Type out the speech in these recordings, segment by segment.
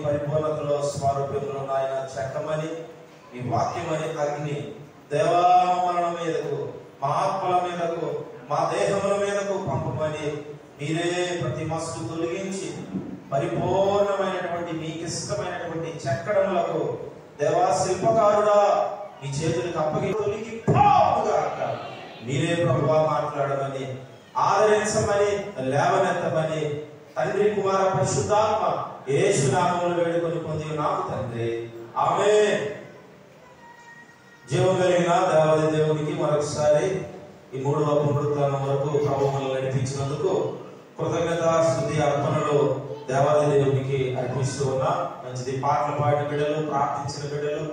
పరిపూర్ణతలో స్వరూపంలో నాయన చెక్కమని ఈ వాక్యమని అగ్ని దేవా మరణ మీదకు, మా ఆత్మల మీదకు, మా దేహముల మీదకు పంపమని మీరే ప్రతి మస్తు తొలగించి పరిపూర్ణమైనటువంటి మీకు ఇష్టమైనటువంటి చెక్కడములకు దేవా శిల్పకారుడా మీ చేతులకు అప్పగించి మీరే ప్రభువా మాట్లాడమని, ఆదరించమని, లేవనెత్తమని తండ్రి కుమార పరిశుద్ధాత్మ యేసు నామములో వేడుకొని పొంది నాకు తండ్రి, ఆమేన్. జీవం కలిగిన దేవాది దేవునికి మరొకసారి ఈ 3వ పునరుత్థానం వరకు ప్రభువును నడిపించినందుకు కృతజ్ఞత స్తుతి అర్పణలు దేవాది దేవునికి అర్పిస్తూ ఉన్నా. మంచిది. పాటలు పాడిన బిడ్డలు, ప్రార్థించిన బిడ్డలు,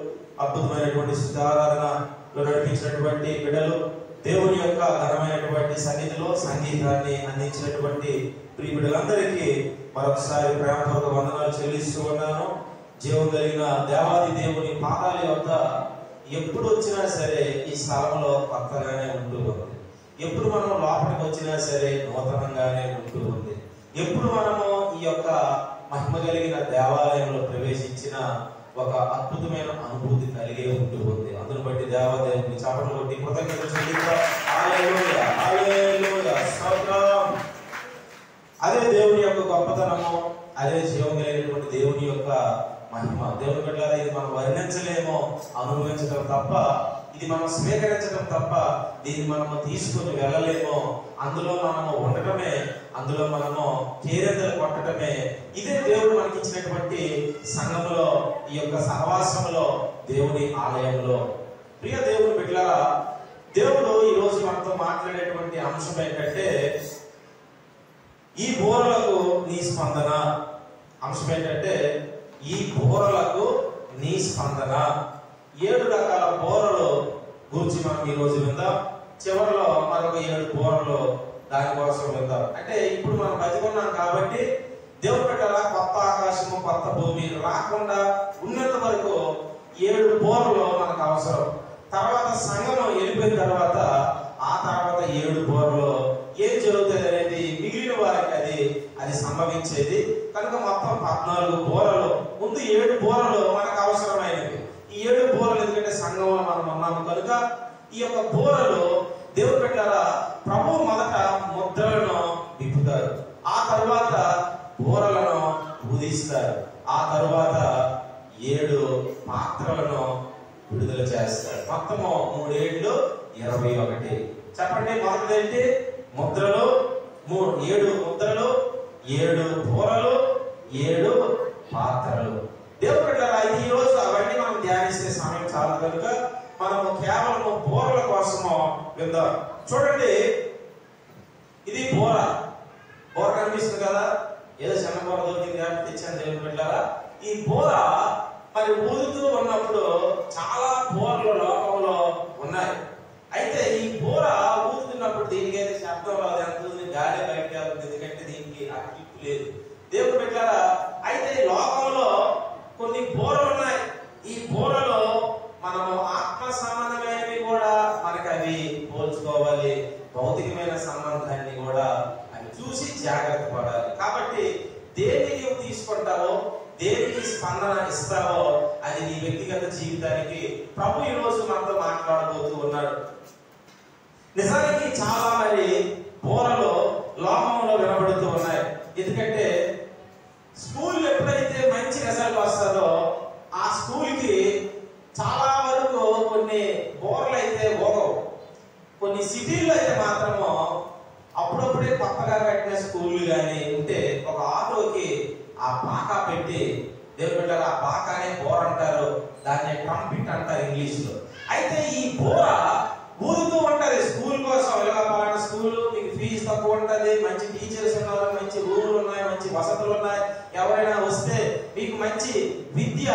అద్భుతమైనటువంటి స్తుతారాధనలో నడిపించినటువంటి బిడ్డలు, దేవుని యొక్క ఘనమైనటువంటి సన్నిధిలో సంగీతాన్ని అందించినటువంటి ప్రియ బిడ్డలందరికీ మరొకసారి ప్రేమపూర్వక వందనాలు చెల్లిస్తూ ఉన్నాను. జీవం కలిగిన దేవాది దేవుని పాదాల వద్ద ఎప్పుడు వచ్చినా సరే ఈ స్థలంలో కొత్తగానే ఉంటూ ఉంది. ఎప్పుడు మనం లోపలికి వచ్చినా సరే నూతనంగానే ఉంటూ ఉంది. ఎప్పుడు మనము ఈ యొక్క మహిమ కలిగిన దేవాలయంలో ప్రవేశించిన ఒక అద్భుతమైన అనుభూతి కలిగే ఉంటూ ఉంది. అందును బట్టి దేవాదేవుని చప్పట్లు కొట్టి కృతజ్ఞతలు చెల్లిద్దాం. హల్లెలూయా, హల్లెలూయా, స్తోత్రం. అదే దేవుని యొక్క గొప్పతనము, అదే జీవం కలిగినటువంటి దేవుని యొక్క మహిమ. దేవుని బిడ్డలారా, ఇది మనం వర్ణించలేమో, అనుభవించడం తప్ప, ఇది మనం స్వీకరించడం తప్ప దీన్ని మనము తీసుకొని వెళ్ళలేమో. అందులో మనము ఉండటమే, అందులో మనము కేరింతలు కొట్టడమే. ఇదే దేవుడు మనకి ఇచ్చినటువంటి సంఘములో, ఈ యొక్క సహవాసములో, దేవుని ఆలయంలో. ప్రియ దేవుని బిడ్డలారా, దేవుడు ఈ రోజు మనతో మాట్లాడేటువంటి అంశం ఏంటంటే ఈ బోరలకు నీ స్పందన. అంశం ఏంటంటే ఈ బోరలకు నీ స్పందన. 7 రకాల బోరలు గురించి మనం ఈ రోజు విందాం. చివరిలో మరొక 7 బోరలు దానికోసం విందాం. అంటే ఇప్పుడు మనం బతికున్నాం కాబట్టి దేవుడు పెట్టాలా, కొత్త ఆకాశము కొత్త భూమి రాకుండా ఉన్నంత వరకు 7 బోరలు మనకు అవసరం. తర్వాత సంఘం వెళ్ళిపోయిన తర్వాత ఆ తర్వాత 7 బోరలు ఏం జరుగుతుంది అనేది మిగిలిన వారికి అది సంభవించేది. కనుక మొత్తం 14 బోరలు, ముందు 7 బోరలు మనకు అవసరమైనవి. ఈ 7 బోరలు ఎందుకంటే సంఘంలో మనం ఉన్నాము కనుక ఈ యొక్క బోరలు దేవుడు పెట్టారా, ప్రభు మొదట ముద్రలను విప్పుతారు, ఆ తరువాత బోరలను ఊదిస్తారు, ఆ తరువాత 7 పాత్రలను విడుదల చేస్తారు. మొత్తము 3 ఏళ్ళు 21. చెప్పండి, మొదటిదేంటి? ముద్రలు. 7 ముద్రలు, 7 బోరలు, 7 పాత్రలు. దేవుడు బిడ్డలారా, ఈ రోజు అవన్నీ మనం ధ్యానిస్తే సమయం చాలు కనుక మనము కేవలం బోరల కోసము విందాం. చూడండి, ఇది బోర. బోర కనిపిస్తుంది కదా, ఏదో చిన్న బోర దొరికింది కాబట్టి తెచ్చాను దేవుడు బిడ్డలారా. ఈ బోర మరి ఊదుతూ ఉన్నప్పుడు చాలా బోర్లు లోకంలో ఉన్నాయి. అయితే ఈ బోర ఊదుతున్నప్పుడు దీనికి అయితే శబ్దం రాదు, ఎంత గాలి బయటకు వెళ్తుంది, ఎందుకంటే దీనికి ఆ కిక్కు లేదు. దేవుడు పెట్టారా, అయితే ఈ లోకంలో కొన్ని బోరలు ఉన్నాయి. ఈ బోరలో మనము ఆత్మ సంబంధమైనవి కూడా మనకి అవి పోల్చుకోవాలి, భౌతికమైన సంబంధాన్ని కూడా అవి చూసి జాగ్రత్త పడాలి. కాబట్టి దేనికి నువ్వు తీసుకుంటావో, దేనికి స్పందన ఇస్తావో అది నీ వ్యక్తిగత జీవితానికి ప్రభు ఈ రోజు మనతో మాట్లాడబోతూ ఉన్నాడు. నిజానికి చాలా మరి బోరలు లోకంలో వినబడుతూ ఉన్నాయి. ఎందుకంటే స్కూల్ ఎప్పుడైతే మంచి రిజల్ట్ వస్తుందో ఆ స్కూల్ కి చాలా వరకు కొన్ని బోర్లు అయితే పోగవు. కొన్ని సిటీల్లో అయితే మాత్రము అప్పుడప్పుడే కొత్తగా కట్టిన స్కూళ్ళు కానీ ఉంటే ఒక ఆటోకి ఆ పాకా పెట్టి, దేవుడు పెట్టారు, ఆ పాకానే బోర్ అంటారు, దాన్ని ట్రంపిట్ అంటారు ఇంగ్లీష్ లో. అయితే ఈ బోర ఊదుతూ ఉంటది స్కూల్ కోసం. ఇలా పలానా స్కూల్, మీకు ఫీజు తక్కువ ఉంటది, మంచి టీచర్స్ ఉన్నారు, మంచి రూములు ఉన్నాయి, మంచి వసతులు ఉన్నాయి, ఎవరైనా వస్తే మీకు మంచి విద్య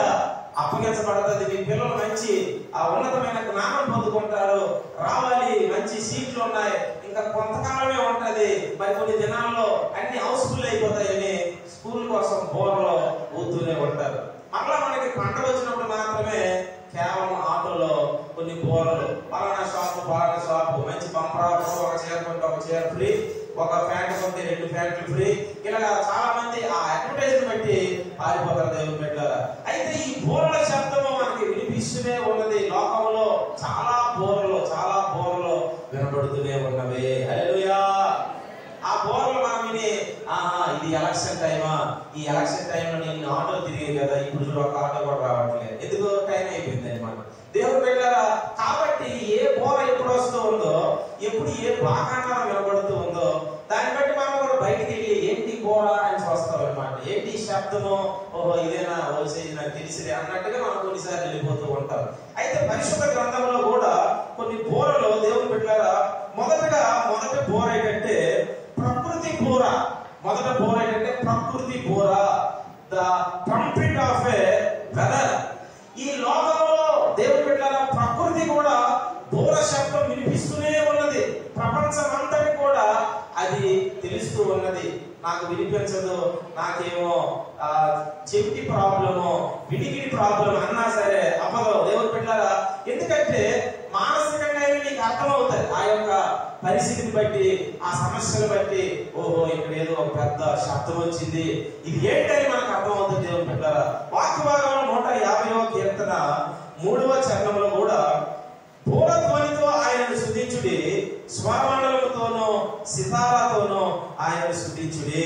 అప్పగించబడుతుంది, మీ పిల్లలు మంచి ఉన్నతమైన జ్ఞానం పొందుకుంటారు, రావాలి, మంచి సీట్లు ఉన్నాయి, ఇంకా కొంతకాలమే ఉంటది, మరి కొన్ని దినాల్లో అన్ని హౌస్ఫుల్ అయిపోతాయని స్కూల్ కోసం బోర్లో ఊతూనే ఉంటారు. మరలా మనకి పండుగ వచ్చినప్పుడు మాత్రమే కేవలం ఆటోలో కొన్ని బోర్లు, పలానా షాపు, మంచి బంపర్ ఆఫర్, ఒక చీర కొంటే ఒక చీర ఫ్రీ, ఒక ప్యాంట్ కొంటే 2 ప్యాంట్లు ఫ్రీ. ఇలా చాలా మంది ఆ అడ్వర్టైజ్మెంట్ బట్టి పారిపోతారు దేవుని బిడ్డలారా. అయితే ఈ బూరల శబ్దము మనకి వినిపిస్తూనే ఉన్నది. లోకంలో చాలా బూరలు వినబడుతూనే ఉన్నవి. హల్లెలూయా. ఆ బూరలు మనం విని ఇది ఎలక్షన్ టైమా, ఈ ఎలక్షన్ టైంలో నేను ఆటో తిరిగి కదా, ఇప్పుడు చూడ ఒక ఆటో కూడా రావట్లేదు, ఎందుకు టైం అయిపోయింది అనమాట. దేవుని బిడ్డలారా, కాబట్టి ఏ బోర ఎప్పుడు వస్తూ ఉందో, ఎప్పుడు ఏ బాకాండం వినబడుతూ ఉందో దాన్ని బట్టి మనం కూడా బయటికి వెళ్ళి ఏంటి బోర అని చూస్తాం అనమాట. ఏంటి శబ్దము, ఓహో ఇదేనా, ఓసేది నాకు తెలిసిదే అన్నట్టుగా మనం కొన్నిసార్లు వెళ్ళిపోతూ ఉంటాం. అయితే పరిశుద్ధ గ్రంథంలో కూడా కొన్ని బోరలు దేవుని బిడ్డలారా, మొదటి బోర ఏంటంటే ప్రకృతి బోర. మొదట బోర ఏంటంటే ప్రకృతి బోర, the trumpet of a weather. ఈ లోకంలో దేవుని బిడ్డలారా ప్రకృతి కూడా బోర శబ్దం వినిపిస్తూనే ఉన్నది. ప్రపంచం అంతటి కూడా అది తెలుస్తూ ఉన్నది. నాకు వినిపించదు, నాకేమో చెవిటి ప్రాబ్లము, వినికిడి ప్రాబ్లం అన్నా సరే అవ్వదు దేవుని బిడ్డలారా. ఎందుకంటే మానసికంగా నీకు అర్థమవుతాయి ఆ యొక్క పరిస్థితిని బట్టి, ఆ సమస్యను బట్టి. ఓహో ఇక్కడ ఏదో ఒక పెద్ద శబ్దం వచ్చింది, ఇది ఏంటని మనకు అర్థమవుతుంది దేవుని బిడ్డలారా. వాక్య భాగంలో 150వ కీర్తన 3వ చరణంలో కూడా బోరధ్వనితో ఆయనను స్తుతించుడి, స్వరమండలముతోనూ సితారాతోనూ ఆయనను స్తుతించుడి.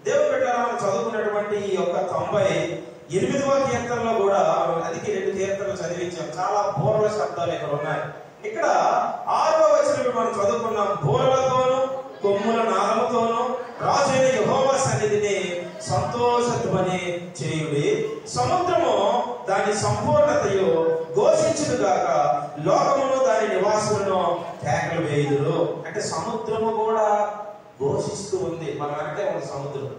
దేవుని బిడ్డలారా, మనం చదువుకున్నటువంటి ఈ యొక్క 98వ కీర్తనలో కూడా అదికి 2 కీర్తనలు చదివించాం. చాలా బోరల శబ్దాలు ఇక్కడ ఉన్నాయి. ఇక్కడ 6వ వచనం మనం చదువుకున్నాం. బోరలతోనూ కొమ్ముల నాదముతోనూ రాజైన యెహోవా సన్నిధిని సంతోషధ్వని చేయుడి. సముద్రము దాని సంపూర్ణతయు ఘోషించును గాక, లోకమును దాని నివాసులను కేకలు వేయుదురు. అంటే సముద్రము కూడా ఘోషిస్తూ ఉంది. మన వెంటే ఉన్న సముద్రం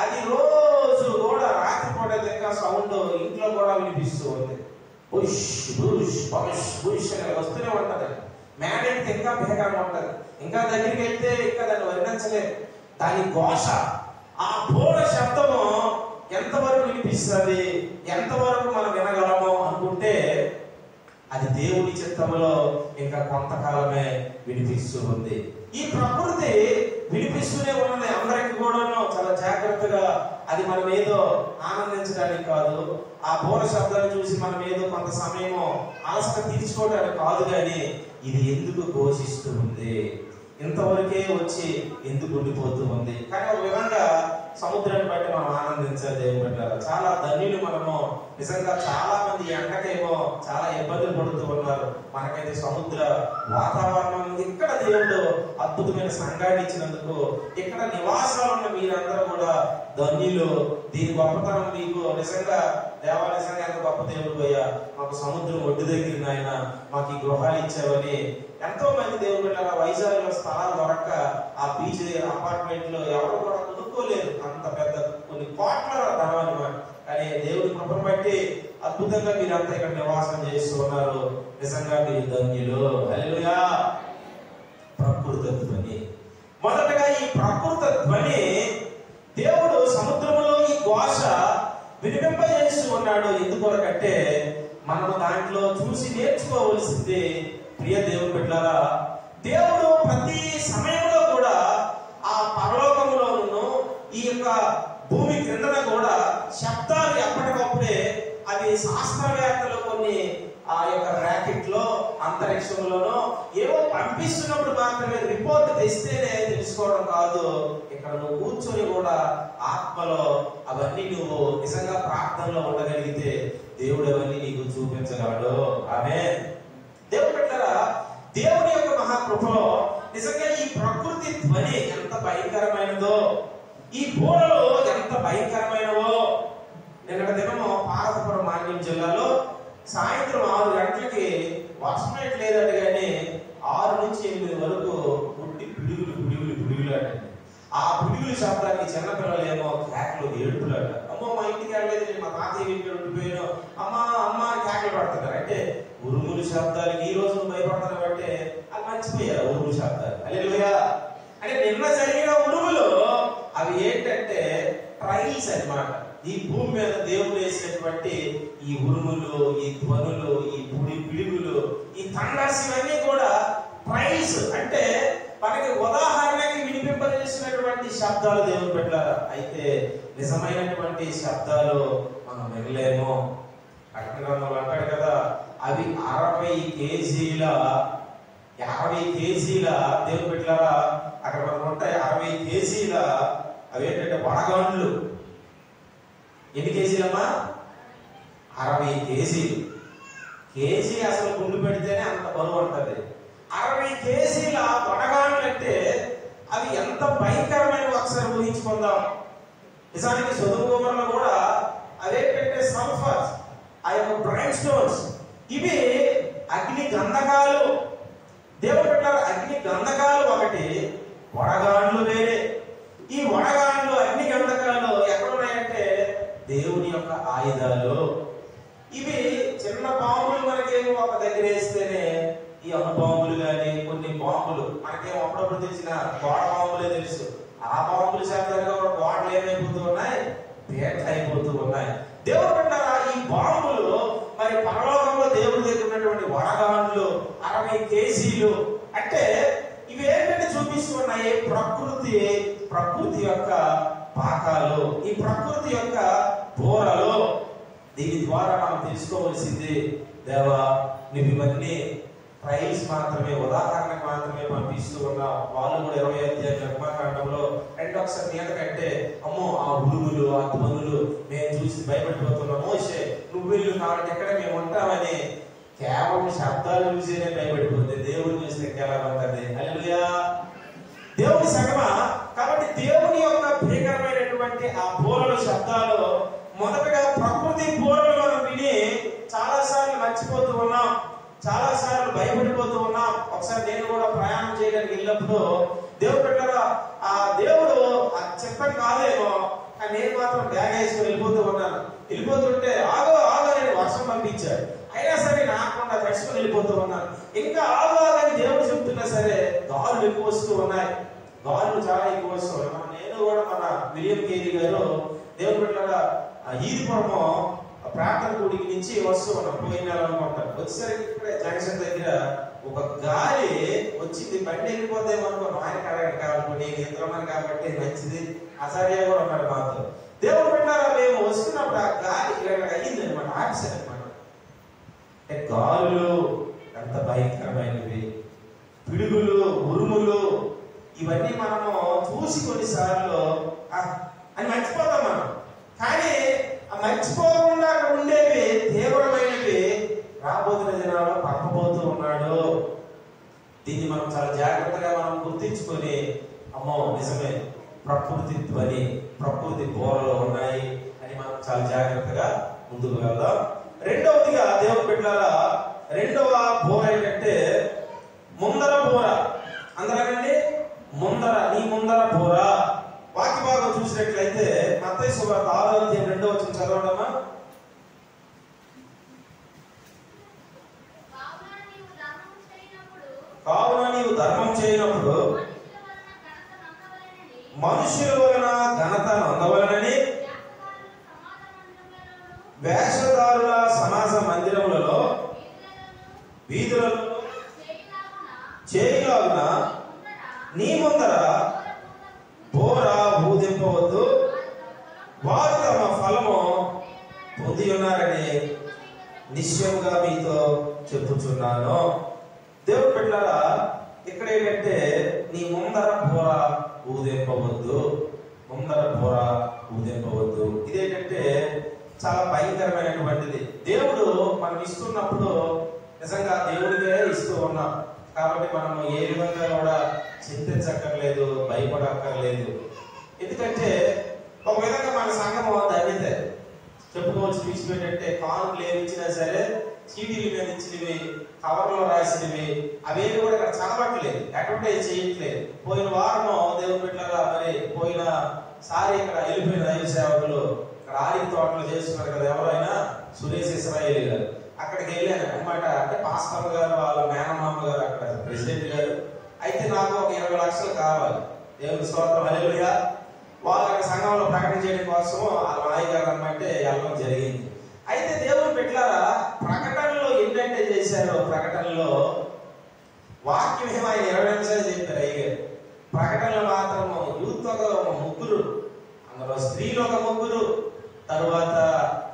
అది రోజు కూడా రాత్రిపూట ఇంకా సౌండ్ ఇంట్లో కూడా వినిపిస్తూ ఉంది. బుష్ బుష్ బుష్ బుష్ అని వస్తూనే ఉంటది. మేడైతే ఇంకా భేగంగా ఉంటది. ఇంకా దగ్గరికి వెళ్తే ఇంకా దాన్ని వర్ణించలేదు. దాని ఘోష, ఆ బోర శబ్దము ఎంతవరకు వినిపిస్తుంది, ఎంతవరకు మనం వినగలమో అనుకుంటే అది దేవుని చిత్తంలో ఇంకా కొంతకాలమే వినిపిస్తూ ఉంది. ఈ ప్రకృతి వినిపిస్తూనే ఉన్నది అందరికి కూడాను. చాలా జాగ్రత్తగా, అది మనం ఏదో ఆనందించడానికి కాదు, ఆ బోర శబ్దాన్ని చూసి మనం ఏదో కొంత సమయము అలసట తీర్చుకోవడానికి కాదు, కానీ ఇది ఎందుకు ఘోషిస్తూ ఉంది, ఇంతవరకే వచ్చి ఎందుకు ఉండిపోతూ ఉంది. కానీ ఒక విధంగా సముద్రాన్ని బట్టి మనం ఆనందించాలి దేవుని బిడ్డలారా. చాలా ధన్యులు మనము. నిజంగా చాలా మంది ఎండకేమో చాలా ఇబ్బందులు పడుతూ ఉన్నారు. మనకైతే సముద్ర వాతావరణం, ఇక్కడ దేవుడు అద్భుతమైన సంఘాన్ని ఇచ్చినందుకు, ఇక్కడ నివాసాలు ఉన్న మీరందరూ కూడా ధన్యులు. దీని గొప్పతనం మీకు నిజంగా దేవా, నిజంగా ఎంత గొప్ప దేవుడు అయ్యా, మాకు సముద్రం ఒడ్డు దగ్గర ఆయన మాకు ఈ గృహాలు ఇచ్చావని. ఎంతో మంది దేవుడు బిడ్డలారా వైజాగ్ లో స్థలాలు దొరక్క ఆ బీచ్ అపార్ట్మెంట్ లో ఎవరు కూడా కొనుక్కోలేదు. అంత పెద్ద కొన్ని కోట్ల ధనం అనమాట. కానీ దేవుడి కృపను బట్టి అద్భుతంగా మీరంతా ఇక్కడ నివాసం చేస్తూ ఉన్నారు. నిజంగా మీరు ధన్యులు. హల్లెలూయా. ప్రకృతి ధ్వని. మొదటగా ఈ ప్రకృతి ధ్వని దేవుడు సముద్రంలో ఈ ఘోష వినిపింపజేస్తూ ఉన్నాడు. ఎందుకొరకంటే మనం దాంట్లో చూసి నేర్చుకోవలసింది ప్రియ దేవుని బిడ్డలారా, దేవుడు ప్రతి సమయంలో కూడా ఆ పరలోకంలోనూ ఈ యొక్క భూమి క్రిందన కూడా శబ్దాలు ఎప్పటికప్పుడే అవి శాస్త్రవేత్తలు కొన్ని ఆ యొక్క ర్యాకెట్ లో అంతరిక్షంలోనో ఏవో పంపిస్తున్నప్పుడు మాత్రమే రిపోర్ట్ తెస్తేనే తెలుసుకోవడం కాదు. ఇక్కడ నువ్వు కూర్చొని కూడా ఆత్మలో అవన్నీ నువ్వు నిజంగా ప్రార్థనలో ఉండగలిగితే దేవుడు అవన్నీ నీకు చూపించగలడు. ఆమేన్. దేవుడు పెట్టారా, దేవుని యొక్క మహాకృపలో నిజంగా ఈ ప్రకృతి ధ్వని ఎంత భయంకరమైనదో, ఈ బోరలు ఎంత భయంకరమైనవో. నిన్నటి దినము పార్వతీపురం మాన్యం జిల్లాలో సాయంత్రం 6 గంటలకి వర్షం లేదంటే కానీ 6 నుంచి 8 వరకు పుట్టి పిడుగులు అంటే ఆ పిడుగుల శబ్దానికి చిన్నపిల్లలు ఏమో కేకలు ఏడుపులు అంట. అమ్మో మా ఇంటికి వెళ్ళలేదు, మా తాతయ్య ఇంటికి ఉండిపోయాను, అమ్మ కేకలు పడుతున్నారు. అంటే ఉరుములు శబ్దాలకి ఈ రోజు భయపడుతున్నారు అంటే అది మర్చిపోయారు ఉరుములు శబ్దాలు. హల్లెలూయా. అంటే నిన్న జరిగిన ఉరుములు అవి ఏంటంటే ట్రైల్స్ అన్నమాట. ఈ భూమి మీద దేవుడు వేసినటువంటి ఈ ఉరుములు, ఈ ధ్వనులు, ఈ పిడుగులు, ఈ థండర్స్ ఇవన్నీ కూడా ట్రైల్స్. అంటే మనకి ఉదాహరణకి వినిపింపజేసినటువంటి శబ్దాలు దేవుని పెట్టారు. అయితే నిజమైనటువంటి శబ్దాలు మనం వినలేము. ప్రకటనలో అంటాడు కదా, అవి 60 కేజీల దేవుని పెట్టారా, అక్కడ మనకు ఉంటాయి 60 కేజీల అవి ఏంటంటే వడగాండ్లు. ఎన్ని కేజీలమ్మా? 60 కేజీలు. కేజీ అసలు గుండు పెడితేనే అంత బరువు ఉంటుంది. 60 కేజీల వడగాండ్లు అంటే అవి ఎంత భయంకరమైన ఒకసారి ఊహించుకుందాం. నిజానికి సొదొమ గొమొర్రా కూడా అదేంటంటే సల్ఫర్, ఆ యొక్క బ్రైన్ స్టోన్స్, ఇవి అగ్ని గంధకాలు. దేవుడు పెట్టారు అగ్ని గంధకాలు ఒకటి, వడగాండ్లు వేరే. ఈ వడగాండ్లు అగ్ని గంధకాలు ఎక్కడున్నాయంటే దేవుని యొక్క ఆయుధాలు. ఇవి చిన్న బాంబులు మనకేమో ఒక దగ్గర వేస్తేనే ఈ అణుబాంబులు కానీ కొన్ని బాంబులు మనకేమో అప్పుడప్పుడు తెలిసిన గోడ బాంబులే తెలుసు. ఆ బాంబులు శాతంగా కూడా గోడలు ఏమైపోతూ ఉన్నాయి, పేట అయిపోతూ ఉన్నాయి. దేవుడు పెట్టారా ఈ బాంబులు మరి పరలోకంలో దేవుడి దగ్గర ఉన్నటువంటి వడగాండ్లు 60 కేజీలు. అంటే ఇవి ఏంటంటే చూపిస్తున్నాయి ప్రకృతి యొక్క పాకాలు, ఈ ప్రకృతి యొక్క బోరలు. దీని ద్వారా మనం తెలుసుకోవలసింది, దేవా నువ్వు ఇవన్నీ ట్రయల్స్ మాత్రమే, ఉదాహరణకు మాత్రమే పంపిస్తూ ఉన్నావు. వాళ్ళు కూడా 20వ అధ్యాయం నిర్మాకాండంలో ఒకసారి మీద కంటే అమ్మో ఆ ఉరుగులు ఆ ధ్వనులు మేము చూసి భయపడిపోతున్నాం. మోషే నువ్వు వెళ్ళు, కాబట్టి ఎక్కడ మేము ఉంటామని కేవలం శబ్దాలు చూసేనే భయపడిపోతుంది. దేవుడు చూస్తే కేవలం ఉంటుంది. హల్లెలూయా, దేవుని సగమా. కాబట్టి దేవుని యొక్క భీకరమైనటువంటి ఆ బోరల శబ్దాలు, మొదటగా ప్రకృతి బోరలు మనం విని చాలా సార్లు మర్చిపోతూ ఉన్నాం, చాలా సార్లు భయపడిపోతూ ఉన్నాం. ఒకసారి నేను కూడా ప్రయాణం చేయడానికి వెళ్ళినప్పుడు దేవుడు పెట్టారా ఆ దేవుడు చెప్పని కాదేమో, కానీ నేను మాత్రం బ్యాగ్ వేసుకుని వెళ్ళిపోతుంటే ఆగో అని వర్షం పంపించాడు. అయినా సరే నాకుండా తడుచుకుని వెళ్ళిపోతూ ఉన్నాను. ఇంకా ఆగో అని దేవుడు చెప్తున్నా సరే గాలులు ఎక్కువ వస్తూ ఉన్నాయి, గాలులు చాలా ఎక్కువ వస్తూ ఉన్నాయి. నేను కూడా మన విలియం కేరీ గారు దేవుడు పెట్టారా ఈదిపురము ప్రార్థన గుడికి నుంచి వస్తూ ఉన్నాం. పోయిన నెల అనుకుంటాను. వచ్చేసరికి ఇక్కడే జంక్షన్ దగ్గర ఒక గాలి వచ్చింది, బండి వెళ్ళిపోతాం అనుకున్నాం. ఆయన కరెక్ట్ కాబట్టి నేను ఎంతమని కాబట్టి మంచిది. ఆచార్య కూడా ఉన్నాడు మాతో. దేవుడు పెట్టారా మేము వస్తున్నప్పుడు ఆ గాలి అయ్యింది అనమాట, యాక్సిడెంట్ అనమాట. గాలులు ఎంత భయంకరమైనవి, పిడుగులు ఉరుములు, ఇవన్నీ మనము చూసి కొన్నిసార్లు అని మర్చిపోతాం మనం. కానీ ఆ మర్చిపోకుండా అక్కడ ఉండేవి తీవ్రమైనవి రాబోతున్న దినాల్లో పంపబోతూ ఉన్నాడు. దీన్ని మనం చాలా జాగ్రత్తగా మనం గుర్తించుకొని అమ్మో నిజమే ప్రకృతి ధ్వని, ప్రకృతి బోరలు ఉన్నాయి అని మనం చాలా జాగ్రత్తగా ముందుకు వెళ్దాం. రెండవదిగా దేవుడు బిడ్డలారా, రెండవ బోర ఏంటంటే ముందర బోర. అందరండి ముందర, నీ ముందర బోర. వాక్య భాగం చూసినట్లయితే మత్తయి సువార్త 6వ అధ్యాయం 2వ వచనం చదవండమ్మా. కావున నీవు ధర్మం చేయనప్పుడు మనుషుల వలన ఘనత నందవలనని వేషధారుల సమాజ మందిరములలో వీధులలో చేయలాగున నీ ముందర బోర ఊదింపవద్దు, వారు తమ ఫలము పొంది ఉన్నారని నిశ్చయముగా మీతో చెప్పుచున్నాను. దేవుడు బిడ్డలారా, ఇక్కడ ఏంటంటే నీ ముందర బోర ఊదింపవద్దు, ముందర బోర ఊదింపవద్దు. ఇదేంటంటే చాలా భయంకరమైనటువంటిది. దేవుడు మనం ఇస్తున్నప్పుడు నిజంగా దేవుడికే ఇస్తూ ఉన్నాం. కాబట్టి మనము ఏ విధంగా కూడా చింతించక్కర్లేదు, భయపడక్కర్లేదు. ఎందుకంటే ఒక విధంగా మన సంఘం ధన్యత చెప్పుకోవాల్సిన విషయం ఏంటంటే కానుకలు ఏమి ఇచ్చినా సరే చీటీల మీద ఇచ్చినవి, కవర్లో రాసినవి అవేవి కూడా ఇక్కడ చదవట్లేదు, అడ్వర్టైజ్ చేయట్లేదు. పోయిన వారము దేవుని బిడ్డలారా మరి పోయిన సారి ఇక్కడ వెళ్ళిపోయిన దైవ సేవకులు ఇక్కడ ఆరి తోటలు చేస్తున్నారు కదా, ఎవరైనా సురేష్ ఇస్రాయేల్ గారు. అక్కడికి వెళ్ళాను అనమాట. అంటే పాస్టర్ గారు వాళ్ళ మేనమామ గారు అక్కడ ప్రెసిడెంట్ గారు. అయితే నాకు ఒక 20 లక్షలు కావాలి. దేవుని స్తోత్రం, హల్లెలూయా. వాళ్ళ సంఘంలో ప్రకటన చేయడం కోసం వాళ్ళ నాయకులు అన్నట్టే వెళ్ళడం జరిగింది. అయితే దేవుని బిడ్డలారా ప్రకటనలో ఏంటంటే చేశారు, ప్రకటనలో వాక్యం ఏమో ఆయన 20 నిమిషాలు చెప్పారు అయ్యారు. ప్రకటనలు మాత్రము యూత్ ఒక ముగ్గురు, అందులో స్త్రీలు ఒక ముగ్గురు, తరువాత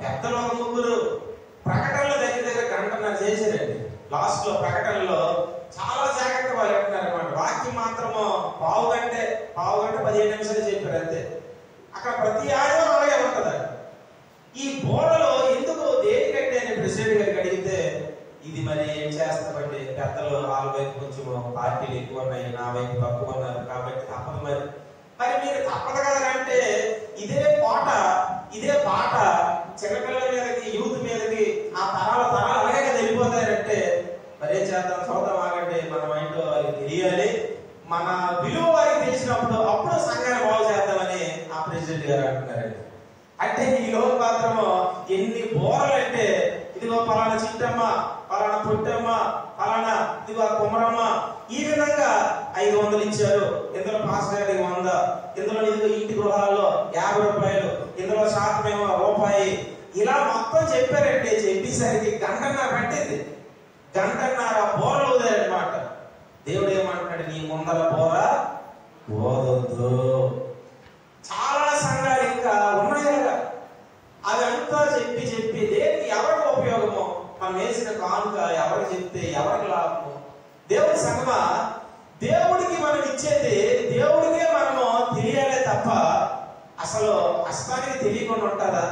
పెద్దలు ఒక ముగ్గురు. ప్రకటనలు దగ్గర గంటన్నర చేశారండి. లాస్ట్ లో ప్రకటనలో చాలా జాగ్రత్తగా వాళ్ళు అంటున్నారు అనమాట. వాక్యం మాత్రము పావు గంట 15 నిమిషాలు చెప్పారు అంతే. అక్కడ ప్రతి ఆదివారం అలాగే ఉంటుందండి. ఈ బోర్డలో ఎందుకు దేనికంటే నేను ప్రెసిడెంట్ గారికి అడిగితే, ఇది మరి ఏం చేస్తామంటే పెద్దలు వాళ్ళ వైపు కొంచెం పార్టీలు ఎక్కువ ఉన్నాయి, నా వైపు తక్కువ ఉన్నారు కాబట్టి తప్పదు. మరి మీరు తప్పదు కదా అంటే ఇదే పాట చిన్నపిల్లల మీదకి, యూత్ మీదకి ఆ తరాలు అలాగే కదా వెళ్ళిపోతాయంటే మరి ఏం చేద్దాం, చూద్దాం ఆగండి. మన మైండ్ వారికి తెలియాలి, మన విలువ వారికి తెలిసినప్పుడు అప్పుడు సంఘాన్ని బాగు చేద్దామని ఆ ప్రెసిడెంట్ గారు అంటున్నారండి. అంటే ఈ లోక మాత్రము ఎన్ని బోరలు అంటే, ఇదిగో పలానా చిట్టమ్మ, పలానా పుట్టమ్మ, పలానా ఇదిగో కుమరమ్మ, ఈ విధంగా 500 ఇచ్చారు, ఇందులో పాస్టర్ గారికి 100, ఇందులో ఇదిగో ఇంటి గృహాల్లో 50 రూపాయలు, ఇందులో శాతమేమో రూపాయి, ఇలా మొత్తం చెప్పారంటే చెప్పేసరికి గంటన్నర పట్టింది. గంటన్నర బోరలు ఊదారనమాట. దేవుడు ఏమంటాడు, నీ ముందర బోర ఓదొద్దు. చాలా సంఘాలు ఇంకా ఉన్నాయి కదా, అదంతా చెప్పి దేనికి ఎవరికి ఉపయోగమో, మనం వేసిన కానుక ఎవరికి చెప్తే ఎవరికి లాభము. దేవుడి సంగమా, దేవుడికి మనం ఇచ్చేది దేవుడికే మనము తెలియాలే తప్ప అసలు అస్తానికి తెలియకుండా ఉంటుందా?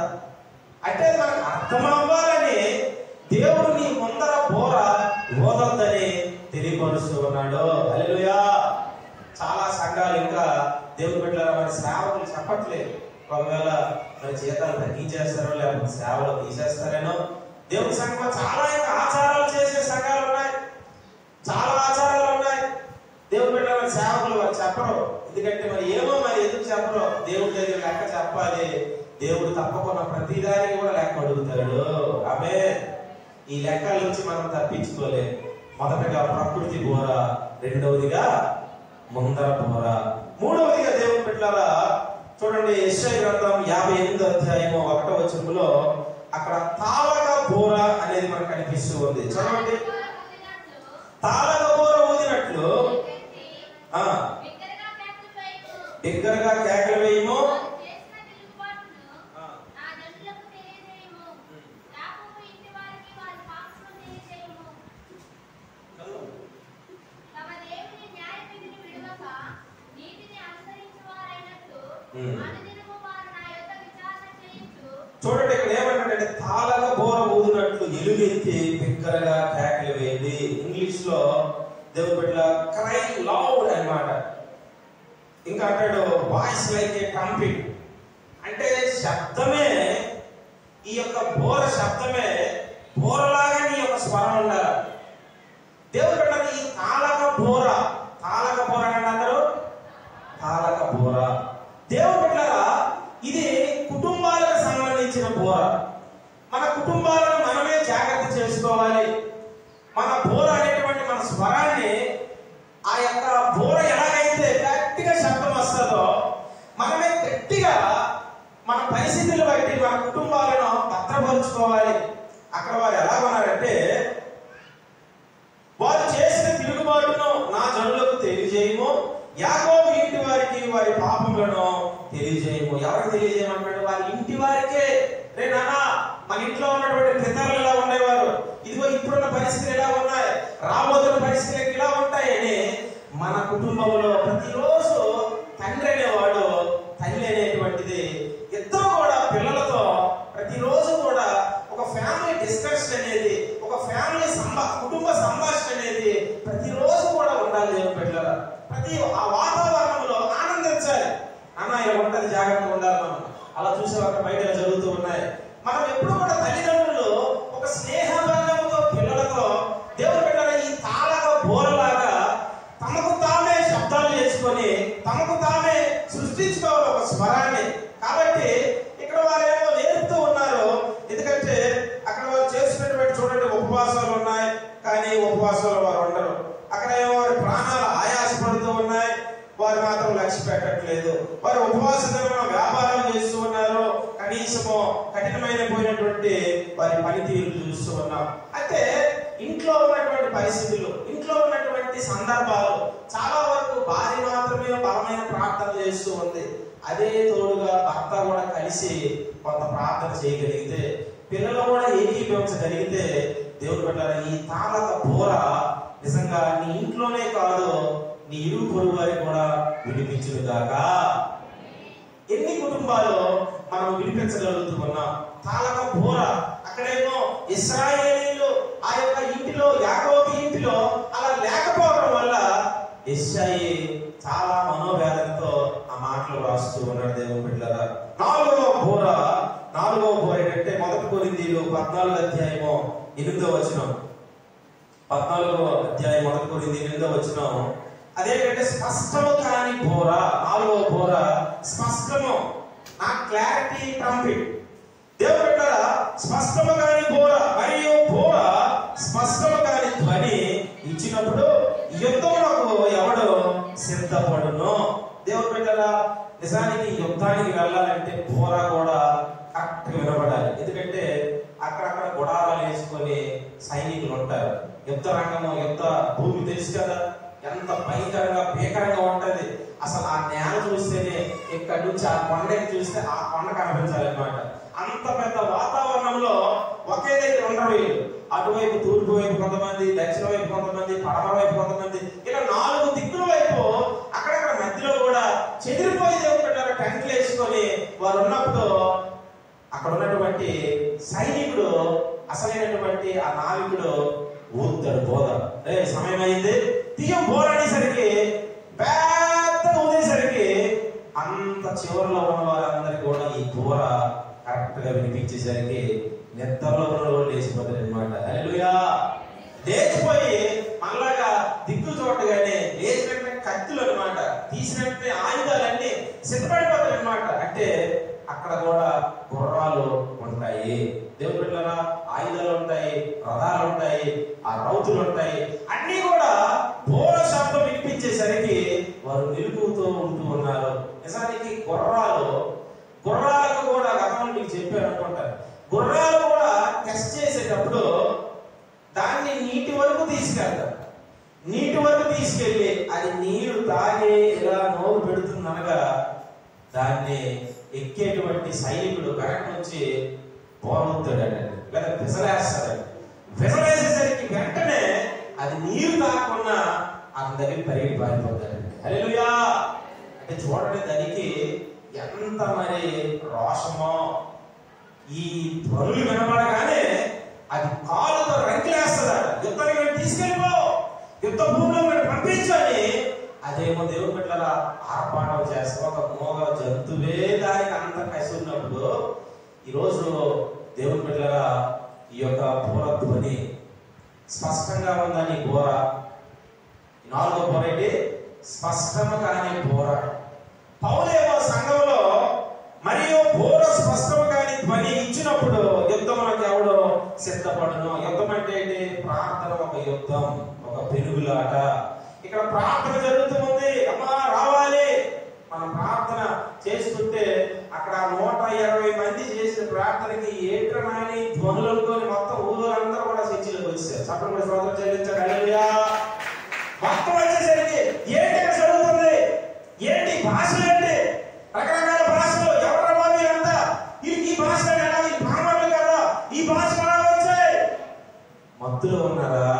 అంటే మనకు అర్థం అవ్వాలని దేవుడు నీ ముందర బోర ఓదొద్దని తెలియపరుస్తూ ఉన్నాడు. హల్లెలూయా. చాలా సంఘాలు ఇంకా దేవుని బిడ్డలారా మరి సేవకులు చెప్పట్లేదు. ఒకవేళ మరి జీతాలు తగ్గించేస్తారో లేకపోతే సేవలు తీసేస్తారేనో. దేవుని సంఘంలో చాలా ఇంకా ఆచారాలు చేసే సంఘాలు ఉన్నాయి, చాలా ఆచారాలు ఉన్నాయి. దేవుని బిడ్డల సేవకులు వారు చెప్పరు. ఎందుకంటే మరి ఎందుకు చెప్పరు? దేవుడి దగ్గర లెక్క చెప్పాలి. దేవుడు తప్పకుండా ప్రతిదానికి కూడా లెక్క అడుగుతాడు. ఆమేన్. ఈ లెక్కల నుంచి మనం తప్పించుకోలేదు. మొదటగా ప్రకృతి బోర, రెండవదిగా ముందర బోర, మూడవదిగా దేవుని బిడ్డలారా చూడండి, యెషయా గ్రంథం 58వ అధ్యాయము 1వ వచనంలో అక్కడ తాళక బోర అనేది మనకు కనిపిస్తూ ఉంది. చదవండి. తాళక బోర ఊదినట్లు బిగ్గరగా కేకలు వేయము, చూడండి ఇక్కడ ఏమంటాడంటే తాళక బోర ఊదినట్లు ఎలుగెత్తి బిగ్గరగా కేకలు వేయండి. ఇంగ్లీష్ లో దేవుని బిడ్డ క్రై లౌడ్ అన్నమాట. ఇంకా అంటాడు వాయిస్ లైక్ ఏ ట్రంపెట్, అంటే శబ్దమే, ఈ యొక్క బోర శబ్దమే బోరలాగా నీ యొక్క స్వరం ఉండాలి. దేవుని బిడ్డ ఈ తాళక బోర అంటే అందరూ తాళక బోర. దేవుని బిడ్డలారా ఇది కుటుంబాలకు సంబంధించిన బోర. మన కుటుంబాలను మనమే జాగ్రత్త చేసుకోవాలి. మన బోర అనేటువంటి మన స్వరాన్ని, ఆ యొక్క బోర ఎలాగైతే గట్టిగా శబ్దం వస్తుందో మనమే గట్టిగా మన పరిస్థితులు బట్టి మన కుటుంబాలను భద్రపరుచుకోవాలి. అక్కడ వారు ఎలా ఉన్నారంటే, వారు చేసిన తిరుగుబాటును నా జనులకు తెలియజేయము, యాకోబు ఇంటి వారికి వారి పాపములను తెలియజేయము. ఎవరికి తెలియజేయమంటాడు? వారి ఇంటి వారికే. రే నాన్న, మన ఇంట్లో ఉన్నటువంటి పితరులు ఎలా ఉండేవారు, ఇదిగో ఇప్పుడున్న పరిస్థితులు ఎలా ఉన్నాయి, రాబోతున్న పరిస్థితులు ఇలా ఉంటాయని మన కుటుంబంలో ప్రతిరోజు తండ్రి అనేవాడు, తల్లి అనేటువంటిది ఇద్దరు కూడా పిల్లలతో ప్రతిరోజు కూడా ఒక ఫ్యామిలీ డిస్కషన్ అనేది, ఒక ఫ్యామిలీ కుటుంబ సంభాషణ అనేది ప్రతిరోజు కూడా ఉండాలి. దేవుని బిడ్డలారా ప్రతి ఆ వాతావరణంలో ఆనందించాలి. అన్న ఇలా ఉంటది, జాగ్రత్తగా ఉండాలి. మనం అలా చూసే అక్కడ బయట జరుగుతూ ఉన్నాయి. మనం ఎప్పుడు కూడా తల్లిదండ్రులు ఒక స్నేహబంధంతో పిల్లలతో దేవుని బిడ్డలారా ఈ తాళక బోరలాగా తమకు తామే శబ్దాలు చేసుకొని తమకు తామే సృష్టించుకోవాలి ఒక స్వరాన్ని. కాబట్టి ఇక్కడ వారు ఏమో నేర్పుతూ ఉన్నారు. ఎందుకంటే అక్కడ వారు చేస్తున్నటువంటి చూడండి ఉపవాసాలు ఉన్నాయి, కానీ ఉపవాసాలు వారు ఉండరు. అక్కడ ఏమో వారి ప్రాణాలు ఆయాసపడుతూ ఉన్నాయి, వారు మాత్రం లక్ష్య పెట్టట్లేదు. వారు ఉపవాసంలో వ్యాపారాలు చేస్తూ ఉన్నారు, కనీసము కఠినమైన పోయినటువంటి వారి పనితీరు చూస్తూ ఉన్నాం. అయితే ఇంట్లో ఉన్నటువంటి పరిస్థితులు, ఇంట్లో ఉన్నటువంటి సందర్భాలు చాలా వరకు భార్య మాత్రమే అదే తోడుగా భర్త కూడా కలిసి కొంత ప్రార్థన చేయగలిగితే, పిల్లలు కూడా ఏకీభవించగలిగితే, దేవుడు పెట్టారు ఈ తాళక బోర నిజంగా నీ ఇంట్లోనే కాదు, నీ ఇరుగు పొరుగు వారికి కూడా వినిపించును గాక. ఎన్ని కుటుంబాలు మనం వినిపించగలుగుతూ ఉన్నాం. తాళక బోర అక్కడేమో ఇశ్రాయేలీయులు ఆ యొక్క ఇంటిలో, యాకోబు ఇంటిలో అలా లేకపోవడం వల్ల యెషయి చాలా మనోవేదనతో ఆ మాటలు రాస్తూ ఉన్నాడు. దేవుని బిడ్డలారా, నాలుగవ బోర ఏంటంటే 1 కొరింథీయులు 14వ అధ్యాయము 8వ వచనం. 14వ అధ్యాయం 1 కొరింథీయులు 8వ వచనం. అదేంటంటే స్పష్టము కాని బోర. 4వ బోర స్పష్టము, నా క్లారిటీ ట్రంపిట్. దేవుని బిడ్డలారా, స్పష్టము కాని బోర మరియు బోర స్పష్టము కాని ధ్వని ఇచ్చినప్పుడు యుద్ధమునకు ఎవడు సిద్ధపడును. దేవుని బిడ్డలారా, నిజానికి యుద్ధానికి వెళ్ళాలంటే బోర కూడా కరెక్ట్ వినబడాలి. ఎందుకంటే అక్కడక్కడ గుడారాలు వేసుకొని సైనికులు ఉంటారు. యుద్ధ రంగము, యుద్ధ భూమి తెలుసు కదా, ఎంత భయంకరంగా భీకరంగా ఉంటది. అసలు ఆ నేల చూస్తేనే ఇక్కడ నుంచి ఆ కొండకి చూస్తే ఆ కొండ కనిపించాలన్నమాట. అంత పెద్ద వాతావరణంలో ఒకే దగ్గర ఉండరు. అటువైపు తూర్పు వైపు కొంతమంది, దక్షిణ వైపు కొంతమంది, పడమర వైపు కొంతమంది, ఇలా 4 దిక్కుల వైపు అక్కడక్కడ మధ్యలో కూడా చెదిరిపోయి టెంట్లు వేసుకొని వారు ఉన్నప్పుడు అక్కడ ఉన్నటువంటి సైనికుడు, అసలైనటువంటి ఆ నావికుడు ఊతాడు బోధ. సమయం అయింది తీయం బోర అనేసరికి, పెద్ద ఊదేసరికి అంత చివరిలో ఉన్న వారందరికీ కూడా ఈ బోర కరెక్ట్ గా వినిపించేసరికి నిద్రలో లేచిపోతాడు అనమాట. హల్లెలూయా. లేచిపోయి మనలాగా దిక్కు చూడగానే లేచినట్టే కత్తులు అనమాట, తీసినట్టే ఆయుధాలన్నీ సిద్ధపడిపోతాయి అనమాట. అంటే అక్కడ కూడా గుర్రాలు ఉంటాయి. దేవుని బిడ్డలారా, ఆయుధాలు ఉంటాయి, రథాలు ఉంటాయి, ఆ రౌతులు ఉంటాయి. అన్ని కూడా బోర శబ్దం వినిపించేసరికి వారు నిలుపుతూ ఉంటూ ఉన్నారు. నిజానికి గుర్రాలకు కూడా గతంలో మీకు చెప్పారు అనుకుంటారు, గుర్రాలు కూడా టెస్ట్ చేసేటప్పుడు దాన్ని నీటి వరకు తీసుకెళ్తారు. నీటి వరకు తీసుకెళ్లి అది నీరు తాగి ఇలా నోరు పెడుతుందనగా దాన్ని ఎక్కేటువంటి సైనికుడు వెనక నుంచి పోరుతాడండి, లేదా విసలేస్తాడండి. విసలేసేసరికి వెంటనే అది నీరు తాగకుండా అతని దగ్గర పరిగెత్తి పారిపోతాడండి. హల్లెలూయా. అంటే చూడండి, దానికి ఎంత మరి రోషమో. ఈ ధ్వనులు వినబడగానే అది కాలుతో రంకిలేస్తుందట, యుద్ధానికి తీసుకెళ్ళిపో, యుద్ధ భూమిలో పంపించని. అదేమో దేవుని బిడ్డలారా ఆర్పాటం చేస్తాం. ఒక మోగ జంతువే దానికి అంత కసి ఉన్నప్పుడు, ఈరోజు దేవుని బిడ్డలారా ఈ యొక్క బోర ధ్వని స్పష్టంగా ఉందని బోర. 4వ బోర ఏంటి? స్పష్టము కాని బోర. పౌలేమో సంఘంలో మరియు బోర స్పష్టము కాని ధ్వని ఇచ్చినప్పుడు యుద్ధమునకు ఎవడో సిద్ధపడును. యుద్ధం అంటే ఏంటి? ప్రార్థన ఒక యుద్ధం, ఒక పెనుగులాట. ఇక్కడ ప్రార్థన జరుగుతుంది, అమ్మా రావాలి. మనం ప్రార్థన చేస్తుంటే అక్కడ 120 మంది చేసిన ప్రార్థనకి ఏంటని ధ్వనులనుకొని మొత్తం ఊళ్ళందరూ కూడా చర్చిలోకి వచ్చారు. చప్పట్లు స్తోత్రం చెల్లించారు. హల్లెలూయా. మొత్తం వచ్చేసరికి ఏంటి జరుగుతుంది, ఏంటి భాషలు, ఏంటి రకరకాల భాషలు, ఎవరు బాబు అంతా ఈ భాష కదా, ఈ భాషలు కదా, ఈ భాష ఎలా వచ్చాయి, మత్తులో ఉన్నారా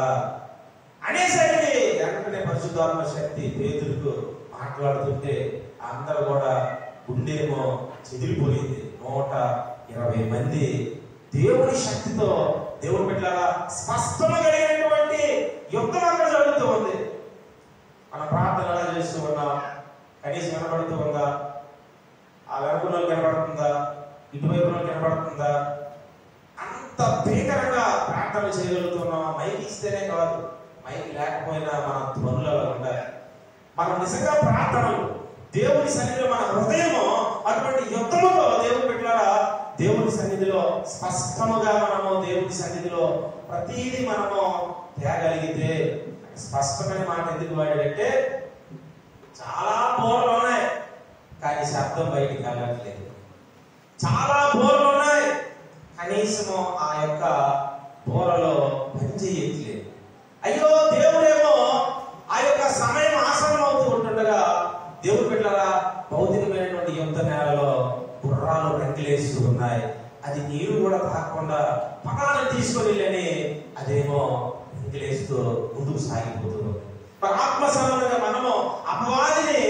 అనేసరికి వెంటనే పరిశుద్ధాత్మ శక్తి పేతురుకు మాట్లాడుతుంటే అందరూ కూడా గుండెమో చెదిరిపోయింది. 120 మంది దేవుని శక్తితో, దేవుని బిడ్డలారా స్పష్టంగా కలిగినటువంటి యుద్ధం అక్కడ జరుగుతూ ఉంది. మన ప్రార్థన ఎలా చేస్తూ ఉన్నాం? కనీసం వినపడుతూ ఉందా? ఆ వెనుకలో కనబడుతుందా? ఇటువైపులో కనబడుతుందా? అంత భీకరంగా ప్రార్థన చేయగలుగుతున్నాం. మైక్ ఇస్తేనే కాదు, మైక్ లేకపోయినా మన ధ్వనులలో ఉండాలి. మనం నిజంగా ప్రార్థనలు దేవుని సన్నిధిలో మన హృదయము అటువంటి యుద్ధముతో దేవుని బిడ్డలారా దేవుని సన్నిధిలో స్పష్టముగా మనము దేవుని సన్నిధిలో ప్రతిదీ మనము తేగలిగితే, స్పష్టమైన మాట ఎందుకు వాడాడంటే చాలా బోర్లు ఉన్నాయి కానీ శబ్దం బయటికి వెళ్ళట్లేదు. చాలా బోర్లు ఉన్నాయి, కనీసము ఆ యొక్క బోరలో పని చేయట్లేదు. అయ్యో దేవుడేమో ఆ యొక్క సమయం ఆసనం అవుతూ ఉంటుండగా దేవుని బిడ్డలారా భౌతికమైనటువంటి యుద్ధం ఐగుప్తు నేలలో గుర్రాలు రంగులేస్తూ ఉన్నాయి. అది నీరు కూడా తాకుండా పక్కన తీసుకొని వెళ్ళని అదేమో రంగులేస్తూ ముందుకు సాగిపోతుంది. మరి ఆత్మ సంబంధంగా మనము అపవాదిని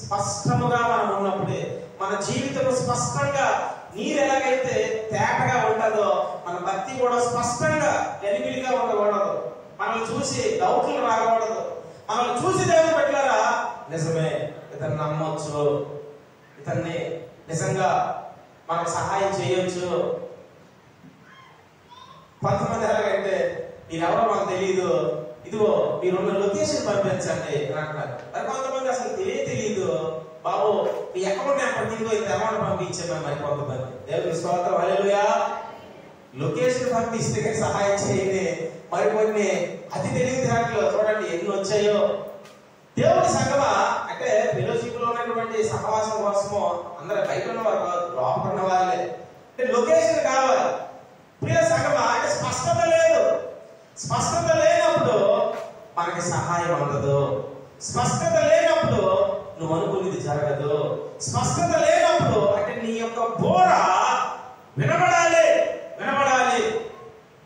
స్పష్టముగా మనం ఉన్నప్పుడే మన జీవితం స్పష్టంగా నీరు ఎలాగైతే తేటగా ఉంటుందో మన భక్తి కూడా స్పష్టంగా ఎలిమిలిగా ఉండకూడదు. మనల్ని చూసి డౌట్లు రాకూడదు. మనల్ని చూసి దేవుని పెట్టారా నిజమే, ఇతన్ని నమ్మొచ్చు, ఇతన్ని నిజంగా మనకు సహాయం చేయొచ్చు. కొంతమంది ఎలాగైతే మీరెవరో మాకు తెలియదు, ఇదిగో మీరున్న లొకేషన్ పంపించండి అని అంటున్నారు. మరి కొంతమంది అసలు తెలియదు, బాబు మీ అకౌంట్ నెంబర్ ఇదిగో ఇంత అమౌంట్ పంపించాము. మరి కొంతమంది దేవుని స్తోత్రం హల్లెలూయా లొకేషన్ పంపిస్తే సహాయం చేయండి. మరి కొన్ని అతి తెలివితేటలు చూడండి ఎన్ని వచ్చాయో. దేవుని సంగమా అంటే ఫెలోషిప్ లో ఉన్నటువంటి సహవాసం కోసము అందరూ బయట ఉన్నవారు కాదు, లోపల ఉన్న వాళ్ళే. అంటే లొకేషన్ కావాలి. ప్రియ సంగమా అంటే స్పష్టత లేదు. స్పష్టత లేనప్పుడు మనకి సహాయం అందదు. స్పష్టత లేనప్పుడు నువ్వు అనుకునేది జరగదు. స్పష్టత లేనప్పుడు అంటే నీ యొక్క బోర వినబడాలి.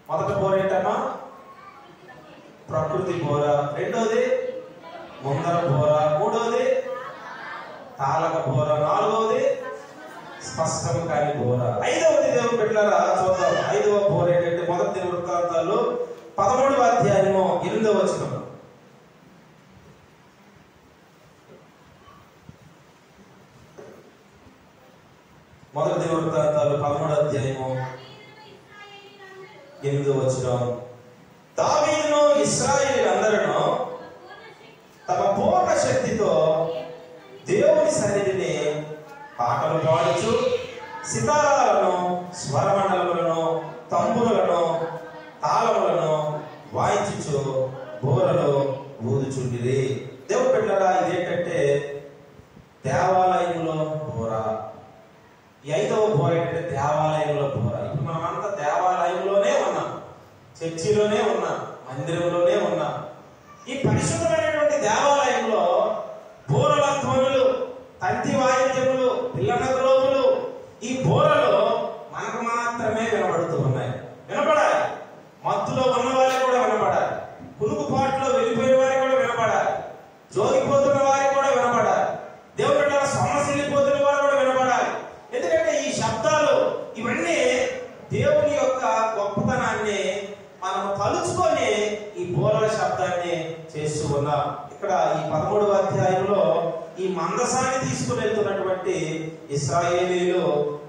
మొదటి బోర ఏంటమ్మా? ప్రకృతి బోర. రెండోది ముందర బోర. మూడోది తాళక బోర. నాలుగోది స్పష్టము కాని బోర. ఐదవది దేవుని బిడ్డలారా చూద్దాం. ఐదవ బోర ఏంటంటే మొదటి దినవృత్తాంతాలు 13వ అధ్యాయము 8వ వచనం. మొదటి దినవృత్తాంతాలు 13వ అధ్యాయము 8వ వచనం. దావీదును ఇశ్రాయేలీయులందరూ తమ పూర్ణ శక్తితో దేవుని సన్నిధిని పాటలు పాడుచు సితారాలను, స్వరమండలములను, తంబురులను, తాళములను వాయించుచు బోరలు ఊదుచుండిరి. దేవుని బిడ్డలారా ఇదేంటంటే దేవాలయంలో బోర. ఈ ఐదవ బోర ఏంటంటే దేవాలయంలో బోర. ఇప్పుడు మనమంతా దేవాలయంలోనే ఉన్నాం, చర్చిలోనే ఉన్నాం, మందిరంలోనే ఉన్నాం. ఈ పరిశుద్ధమైనటువంటి దేవాలయంలో బోరల ధ్వనులు, తంతి వాయిద్యములు, పిల్లల గ్రోవులు, ఈ బోరలు మనకు మాత్రమే వినబడుతూ ఉన్నాయి. వినపడాలి. మత్తులో ఉన్న వారికి కూడా వినపడాలి. కునుకుపాట్లో వెళ్ళిపోయిన వారికి కూడా వినపడాలి. జోగిపోతున్న వారికి కూడా వినపడాలి. దేవుడి బిడ్డల సొమ్మసిల్లిపోతున్న వారు కూడా వినపడాలి. ఎందుకంటే ఈ శబ్దాలు ఇవన్నీ దేవుని యొక్క గొప్పతనాన్ని మనం తలుచుకొని ఈ బోరల శబ్దాన్ని చేస్తూ ఉన్నాం. ఇక్కడ ఈ 13వ అధ్యాయంలో ఈ మందసాన్ని తీసుకుని వెళ్తున్నటువంటి ఇశ్రాయేలీయులు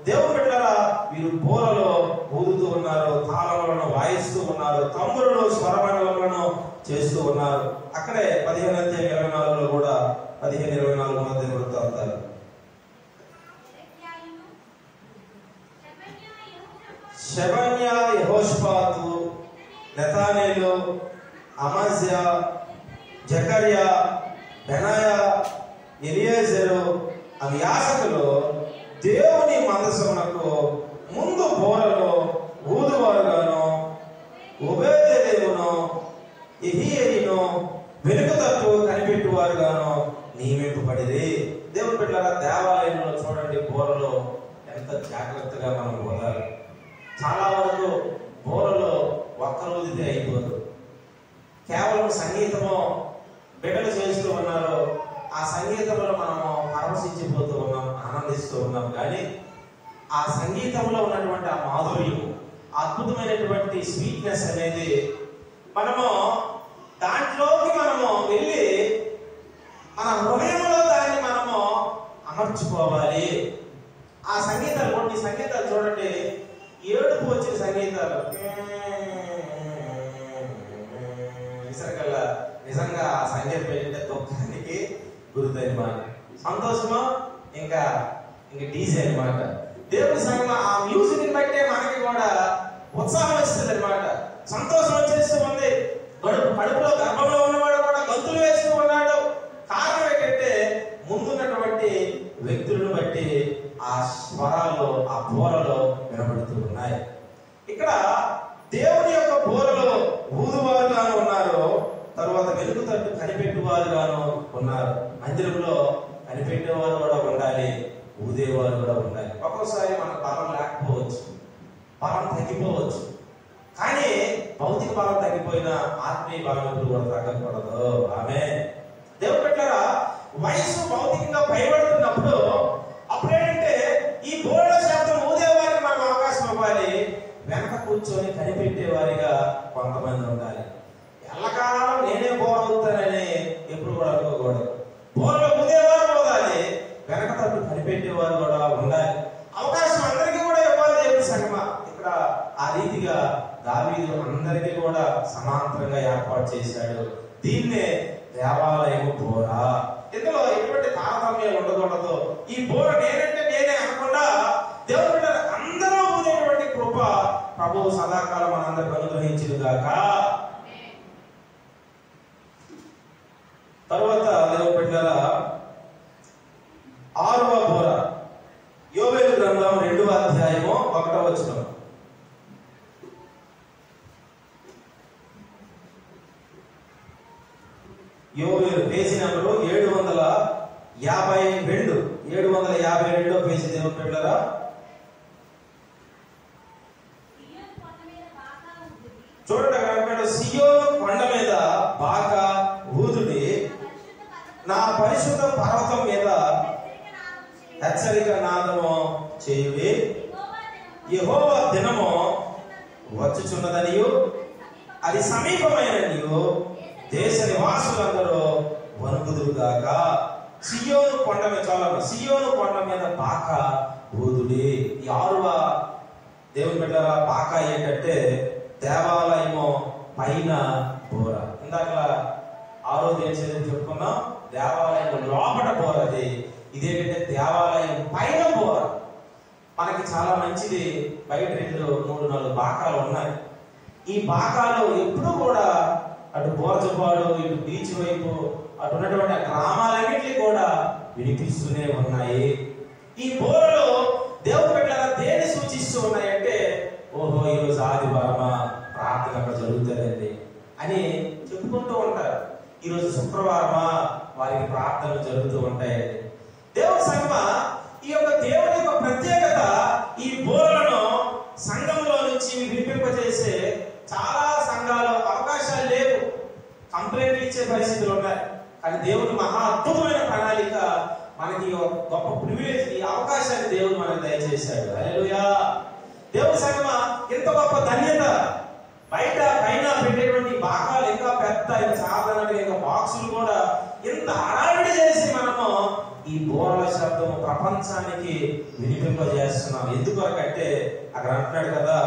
దేవుని బిడ్డలారా వీరు బోరలో ఊదుతూ ఉన్నారు, తాళములను వాయిస్తూ ఉన్నారు, తంబురులు, స్వరమండలములను చేస్తూ ఉన్నారు. అక్కడే 15వ అధ్యాయం 24లో కూడా 15-24 మధ్య వృత్తాంతాలు. షెబన్యా, యెహోషాపాతు, నెతనేలు, అమజ్యా, జకర్యా, బెనాయా, ఎలియేజరు అవి యాజకులు దేవుని మందసమునకు ముందు బోరలో ఊదువారుగాను, ఒబేదెదోమును యెహీయేలును వెనుక తట్టు కనిపెట్టువారుగాను నియమింపబడిరి. దేవుని బిడ్డలారా దేవాలయంలో చూడండి బోరలో ఎంత జాగ్రత్తగా మనం ఊదాలి. చాలా వరకు బోరలో ఒక్కరోజుదే అయిపోదు. కేవలం సంగీతము బిడ్డలు చేస్తూ ఉన్నారు, ఆ సంగీతంలో మనము పరవశించిపోతూ ఉన్నాం, ఆనందిస్తూ ఉన్నాం. కానీ ఆ సంగీతంలో ఉన్నటువంటి ఆ మాధుర్యం, అద్భుతమైనటువంటి స్వీట్నెస్ అనేది మనము దాంట్లోకి మనము వెళ్ళి మన హృదయంలో దాన్ని మనము అమర్చుకోవాలి. ఆ సంగీతాలు, కొన్ని సంగీతాలు చూడండి ఏడుపు వచ్చిన సంగీతాలు విసరకల్లా నిజంగా ఆ సంగీతం ఏంటంటే దుఃఖానికి గురుతైన మాట, సంతోషమా ఇంకా డీజే అనమాట. దేవుని సంగమా ఆ మ్యూజిక్ ని బట్టే మనకి కూడా ఉత్సాహం వస్తుంది అనమాట, సంతోషం వచ్చేస్తూ ఉంది. కడుపులో గర్భంలో ఉన్నవాడు కూడా గంతులు వేస్తూ ఉన్నాడు. కారణం ఏంటంటే ముందున్నటువంటి వ్యక్తులను బట్టి ఆ స్వరాలు, ఆ బోరలో వినబడుతూ ఉన్నాయి. ఇక్కడ దేవుని యొక్క బోరలో ఊదువారుగాను ఉన్నారు, తర్వాత వెలుగు తట్టు కనిపెట్టువారుగాను ఉన్నారు. మందిరంలో కనిపెట్టేవారు కూడా ఉండాలి, ఊదేవారు కూడా ఉండాలి. ఒక్కోసారి మన బలం లేకపోవచ్చు, బలం తగ్గిపోవచ్చు, కానీ భౌతిక బలం తగ్గిపోయినా ఆత్మీయ బలం ఎప్పుడు కూడా తగ్గకూడదు. ఆమె దేవుడు పెట్టారా, వయసు భౌతికంగా భయపడుతున్నప్పుడు అప్పుడేంటంటే ఈ బోర్ల శబ్దం ఊదేవారికి మనం అవకాశం ఇవ్వాలి. వెనక కూర్చొని కనిపెట్టేవారిగా కొంతమంది ఉండాలి. ఎల్లకాలం నేనే బోర్ అవుతానని ఎప్పుడు కూడా అనుకోకూడదు. బోర్లో ఊదేవారు ఉండాలి, వెనక తట్టు కనిపెట్టేవారు కూడా ఉండాలి. అవకాశం అందరికీ కూడా ఇవ్వాలి దేవుని సంగమా. ఇక్కడ ఆ రీతిగా దావీదు అందరికీ కూడా సమాంతరంగా ఏర్పాటు చేశాడు. దీన్నే దేవాలయము బోర. ఇందులో ఎటువంటి తారతమ్యం ఉండకూడదు. ఈ బోర నేనంటే నేనే అనకుండా దేవుడు అందరూ ఊదేటువంటి కృప ప్రభువు సదాకాలం మనందరికి అనుగ్రహించును గాక. తరువాత దేవుడు బిడ్డలారా 6వ బోర, యోవేలు గ్రంథం 2వ అధ్యాయము 1వ వచనం. యోవేలు పేజీ నంబరు 752 పేజీ. దేవుడు బిడ్డలారా చూడండి, అక్కడ సియోను కొండ మీద బాకా ఊదుడి, నా పరిశుద్ధ పర్వతం మీద హెచ్చరిక నాదము చేయుడి. యెహోవా దినము వచ్చుచున్నదనియు అది సమీపమైననియు దేశ నివాసులందరూ వణుకుదురుగాక. సియోను కొండ మీద, చాలా సియోను కొండ మీద బాకా ఊదుడి. ఈ 6వ దేవుని బిడ్డలారా బాకా ఏంటంటే దేవాలయము పైన బోర. ఇందాక 6వ దేశం చెప్పుకున్నాం, దేవాలయం లోపల బోరది. ఇదేంటంటే దేవాలయం పైన బోర. మనకి చాలా మంచిది, బయట 2-3-4 బాకాలు ఉన్నాయి. ఈ బాకాలు ఎప్పుడు కూడా అటు బోర్జపాడు, ఇటు బీచ్ వైపు, అటు ఉన్నటువంటి గ్రామాలన్నింటినీ కూడా వినిపిస్తూనే ఉన్నాయి. ఈ బోరలు దేవుడి బిడ్డలారా దేన్ని సూచిస్తూ ఉన్నాయంటే, ఓహో ఈరోజు ఆదివారమా, ప్రార్థన అక్కడ జరుగుతుందండి అని చెప్పుకుంటూ ఉంటారు. ఈరోజు శుక్రవారమా, వారికి ప్రార్థనలు జరుగుతూ ఉంటాయండి. దేవుని సంగమా, ఈ యొక్క దేవుని యొక్క ప్రత్యేకత ఈ బోరలను సంఘంలో నుంచి వినిపింపజేసే చాలా సంఘాలు అవకాశాలు లేవు, కంప్లైంట్లు ఇచ్చే పరిస్థితులు ఉన్నాయి. కానీ దేవుని మహా అద్భుతమైన ప్రణాళిక, మనకి గొప్ప ప్రివిలేజ్, ఈ అవకాశాన్ని దేవుడు మనకు దయచేశాడు. హల్లెలూయా. దేవుని సంగమా, ఎంత గొప్ప ధన్యత. బయట పైన పెట్టేటువంటి బాకాలు ఇంకా పెద్ద, ఇంకా సాధారణంగా ఇంకా బాక్సులు కూడా ఇంత హడావిడి చేసి మనము ఈ బోరల శబ్దము ప్రపంచానికి వినిపింపజేస్తున్నాం. ఎందుకొరకంటే అక్కడ అంటున్నాడు కదా,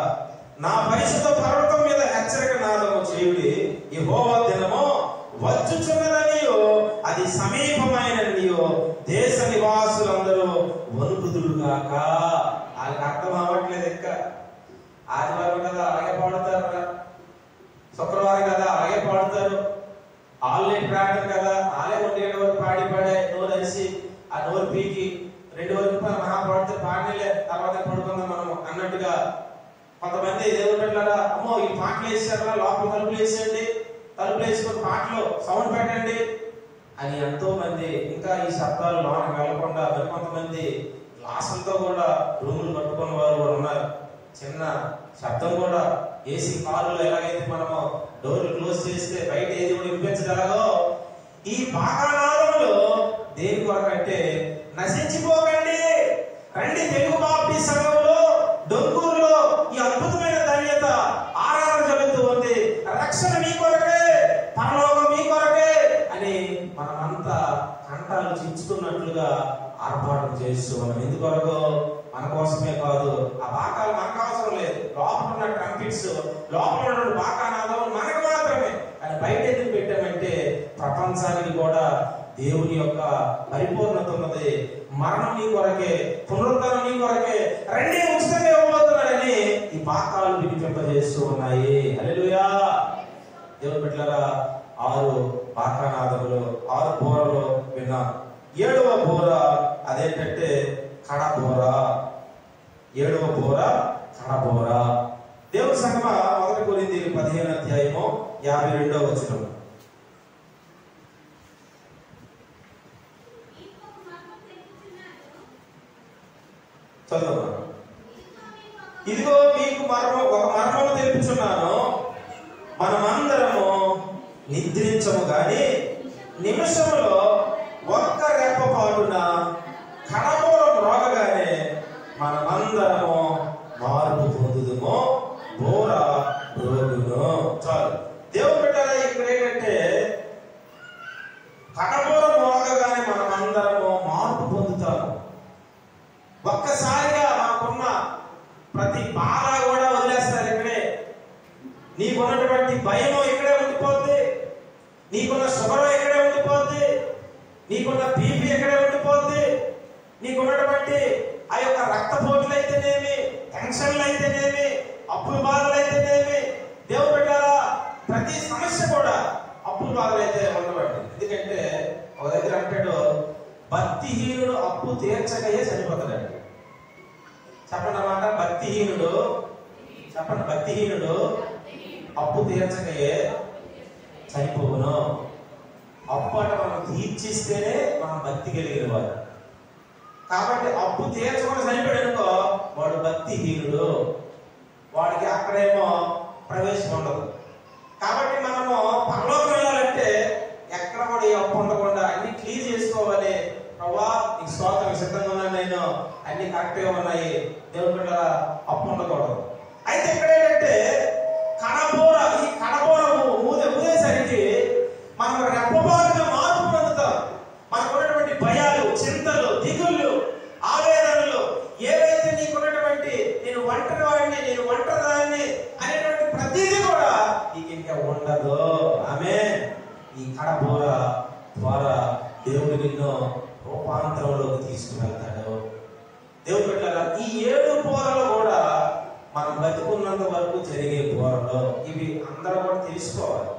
నా పరిశుద్ధ పర్వతం మీద హెచ్చరిక నాదము చేయుడి, యెహోవా దినము వచ్చుచున్నదనియు అది సమీపమైననియు దేశ నివాసులందరూ వణుకుదురుగాక. వాళ్ళకి అర్థం అవ్వట్లేదు. ఇంకా ఆదివారం కదా అలాగే పాడుతారు, శుక్రవారం కదా అలాగే పాడుతారు, ఆల్రెడీ ప్రార్థన కదా ఆలే 1 గంట వరకు పాడే నోరు అరిసి ఆ నోరు పీకి 2 వరకు మహా పాడితే పాడలే, తర్వాత పడుకుందాం మనం అన్నట్టుగా కొంతమంది దేవుడు పెట్టారా, అమ్మో ఈ పాటలు వేసారా, లోపల తలుపులు వేసేయండి, తలుపులు వేసుకొని పాటలు సౌండ్ పెట్టండి అని ఎంతో మంది, ఇంకా ఈ శబ్దాలు లోనకు వెళ్లకుండా మరికొంతమంది గ్లాసులతో కూడా రూములు కట్టుకున్న వారు కూడా ఉన్నారు. చిన్న శబ్దం కూడా ఏసీ కారులో ఎలాగైతే మనము డోర్లు క్లోజ్ చేస్తే బయట ఏది కూడా వినిపించగలదో, ఈ బాకానాదములు దేని కొరకంటే నశించిపోకండి, రండి తెలుగు బాప్టిస్ట్ సంఘంలో డొంకూరులో ఈ అద్భుతమైన ధన్యత ఆరాధన జరుగుతూ ఉంది, రక్షణ మీ కొరకే, పరలోకం మీ కొరకే అని మనమంతా కంఠాలు చించుకున్నట్లుగా ఆర్భాటం చేస్తూ ఉన్నాం. ఎందుకొరకు? మన కోసమే కాదు, ఆ బాకాలు మనకు అవసరం లేదు, లోపల ఉన్న ట్రంపిట్స్, లోపల ఉన్న బాకానాదములు మనకు మాత్రమే. కానీ బయట ఎందుకు పెట్టామంటే ప్రపంచానికి కూడా దేవుని యొక్క పరిపూర్ణత ఉన్నది. మరణం నీ కొరకే, పునరుద్ధరణ నీ కొరకే, రండి ఉచితంగా ఇవ్వబోతున్నాడని ఈ బాకాలు వినిపింపజేస్తూ ఉన్నాయి. హల్లెలూయా. దేవుని బిడ్డలారా 6 బాకానాదములు, 6 బోరలు విన్నాం. 7వ బోర అదేంటంటే కడబోర. 7వ బోర కడబోర. దేవుని సంగమా 1 కొరింథీయులు 15వ అధ్యాయము 52వ వచనం. చదువు. ఇదిగో మీకు ఒక మర్మము తెలుపుచున్నాను, మనమందరము నిద్రించము గాని నిమిషములో ఒక్క రెప్పపాటున కణమూలం రోగగానే మనమందరము మార్పు పొందుదుము, బోర రోగును. చాలు. దేవుడు పెట్టారా ఇక్కడ ఏంటంటే కణమూలం రోగగానే మనమందరము మార్పు పొందుతాము. ఒక్కసారిగా మనకున్న ప్రతి బాధ కూడా వదిలేస్తారు ఇక్కడే. నీకున్నటువంటి భయము ఇక్కడే ఉండిపోద్ది, నీకున్న షుగర్ ఇక్కడే ఉండిపోద్ది, నీకున్న బీపీ ఇక్కడే ఉండిపోద్ది, నీకున్నటువంటి ఆ యొక్క రక్తపోట్లు అయితేనేమి, టెన్షన్లు అయితేనేమి, అప్పుల బాధలు అయితేనేమి, దేవుడు పెట్టారా ప్రతి సమస్య కూడా అప్పుల బాధలు అయితే ఉండబట్టి. ఎందుకంటే ఒక దగ్గర అంటాడు, భక్తిహీనుడు అప్పు తీర్చకయే చనిపోతాడండి. చెప్పండి అన్నమాట. భక్తిహీనుడు చెప్పండి, భక్తిహీనుడు అప్పు తీర్చకయే చనిపోవును. అప్పు అంటే మనం తీర్చిస్తేనే మనం భక్తి కలిగిన వాడు. కాబట్టి అప్పు తీర్చకుండా చనిపోయాడు అనుకో, వాడు భక్తిహీనుడు, వాడికి అక్కడేమో ప్రవేశం ఉండదు. కాబట్టి మనము పరలోకం వెళ్ళాలంటే ఎక్కడ కూడా ఈ అప్పు ఉండకుండా అన్ని క్లియర్ చేసుకోవాలి. ప్రభా నీకు స్తోత్రం, సిద్ధంగా ఉన్నాను, నేను అన్ని కరెక్ట్గా ఉన్నాయి, దేవుడి బిడ్డ అప్పు ఉండకూడదు. అయితే ఇక్కడ ఏంటంటే ఈ కడబోర ఊదేసరికి మనం రెప్పపాటుగా మార్పు పొందుతాం. మనకు ఉన్నటువంటి భయాలు, చింతలు, దిగుళ్ళు, ఆవేదనలు ఏవైతే నీకున్నటువంటి నేను ఒంటరి వాడిని, నేను ఒంటరిదాన్ని అనేటువంటి ప్రతిదీ కూడా నీకు ఇంకా ఉండదు. ఆమె ఈ కడబోర ద్వారా దేవుడు నిన్ను రూపాంతరంలోకి తీసుకువెళ్తాడు. దేవుడు పెట్టారా ఈ 7 బోరలు కూడా మనం బతుకున్నంత వరకు జరిగే బోరలు. ఇవి అందరూ కూడా తెలుసుకోవాలి,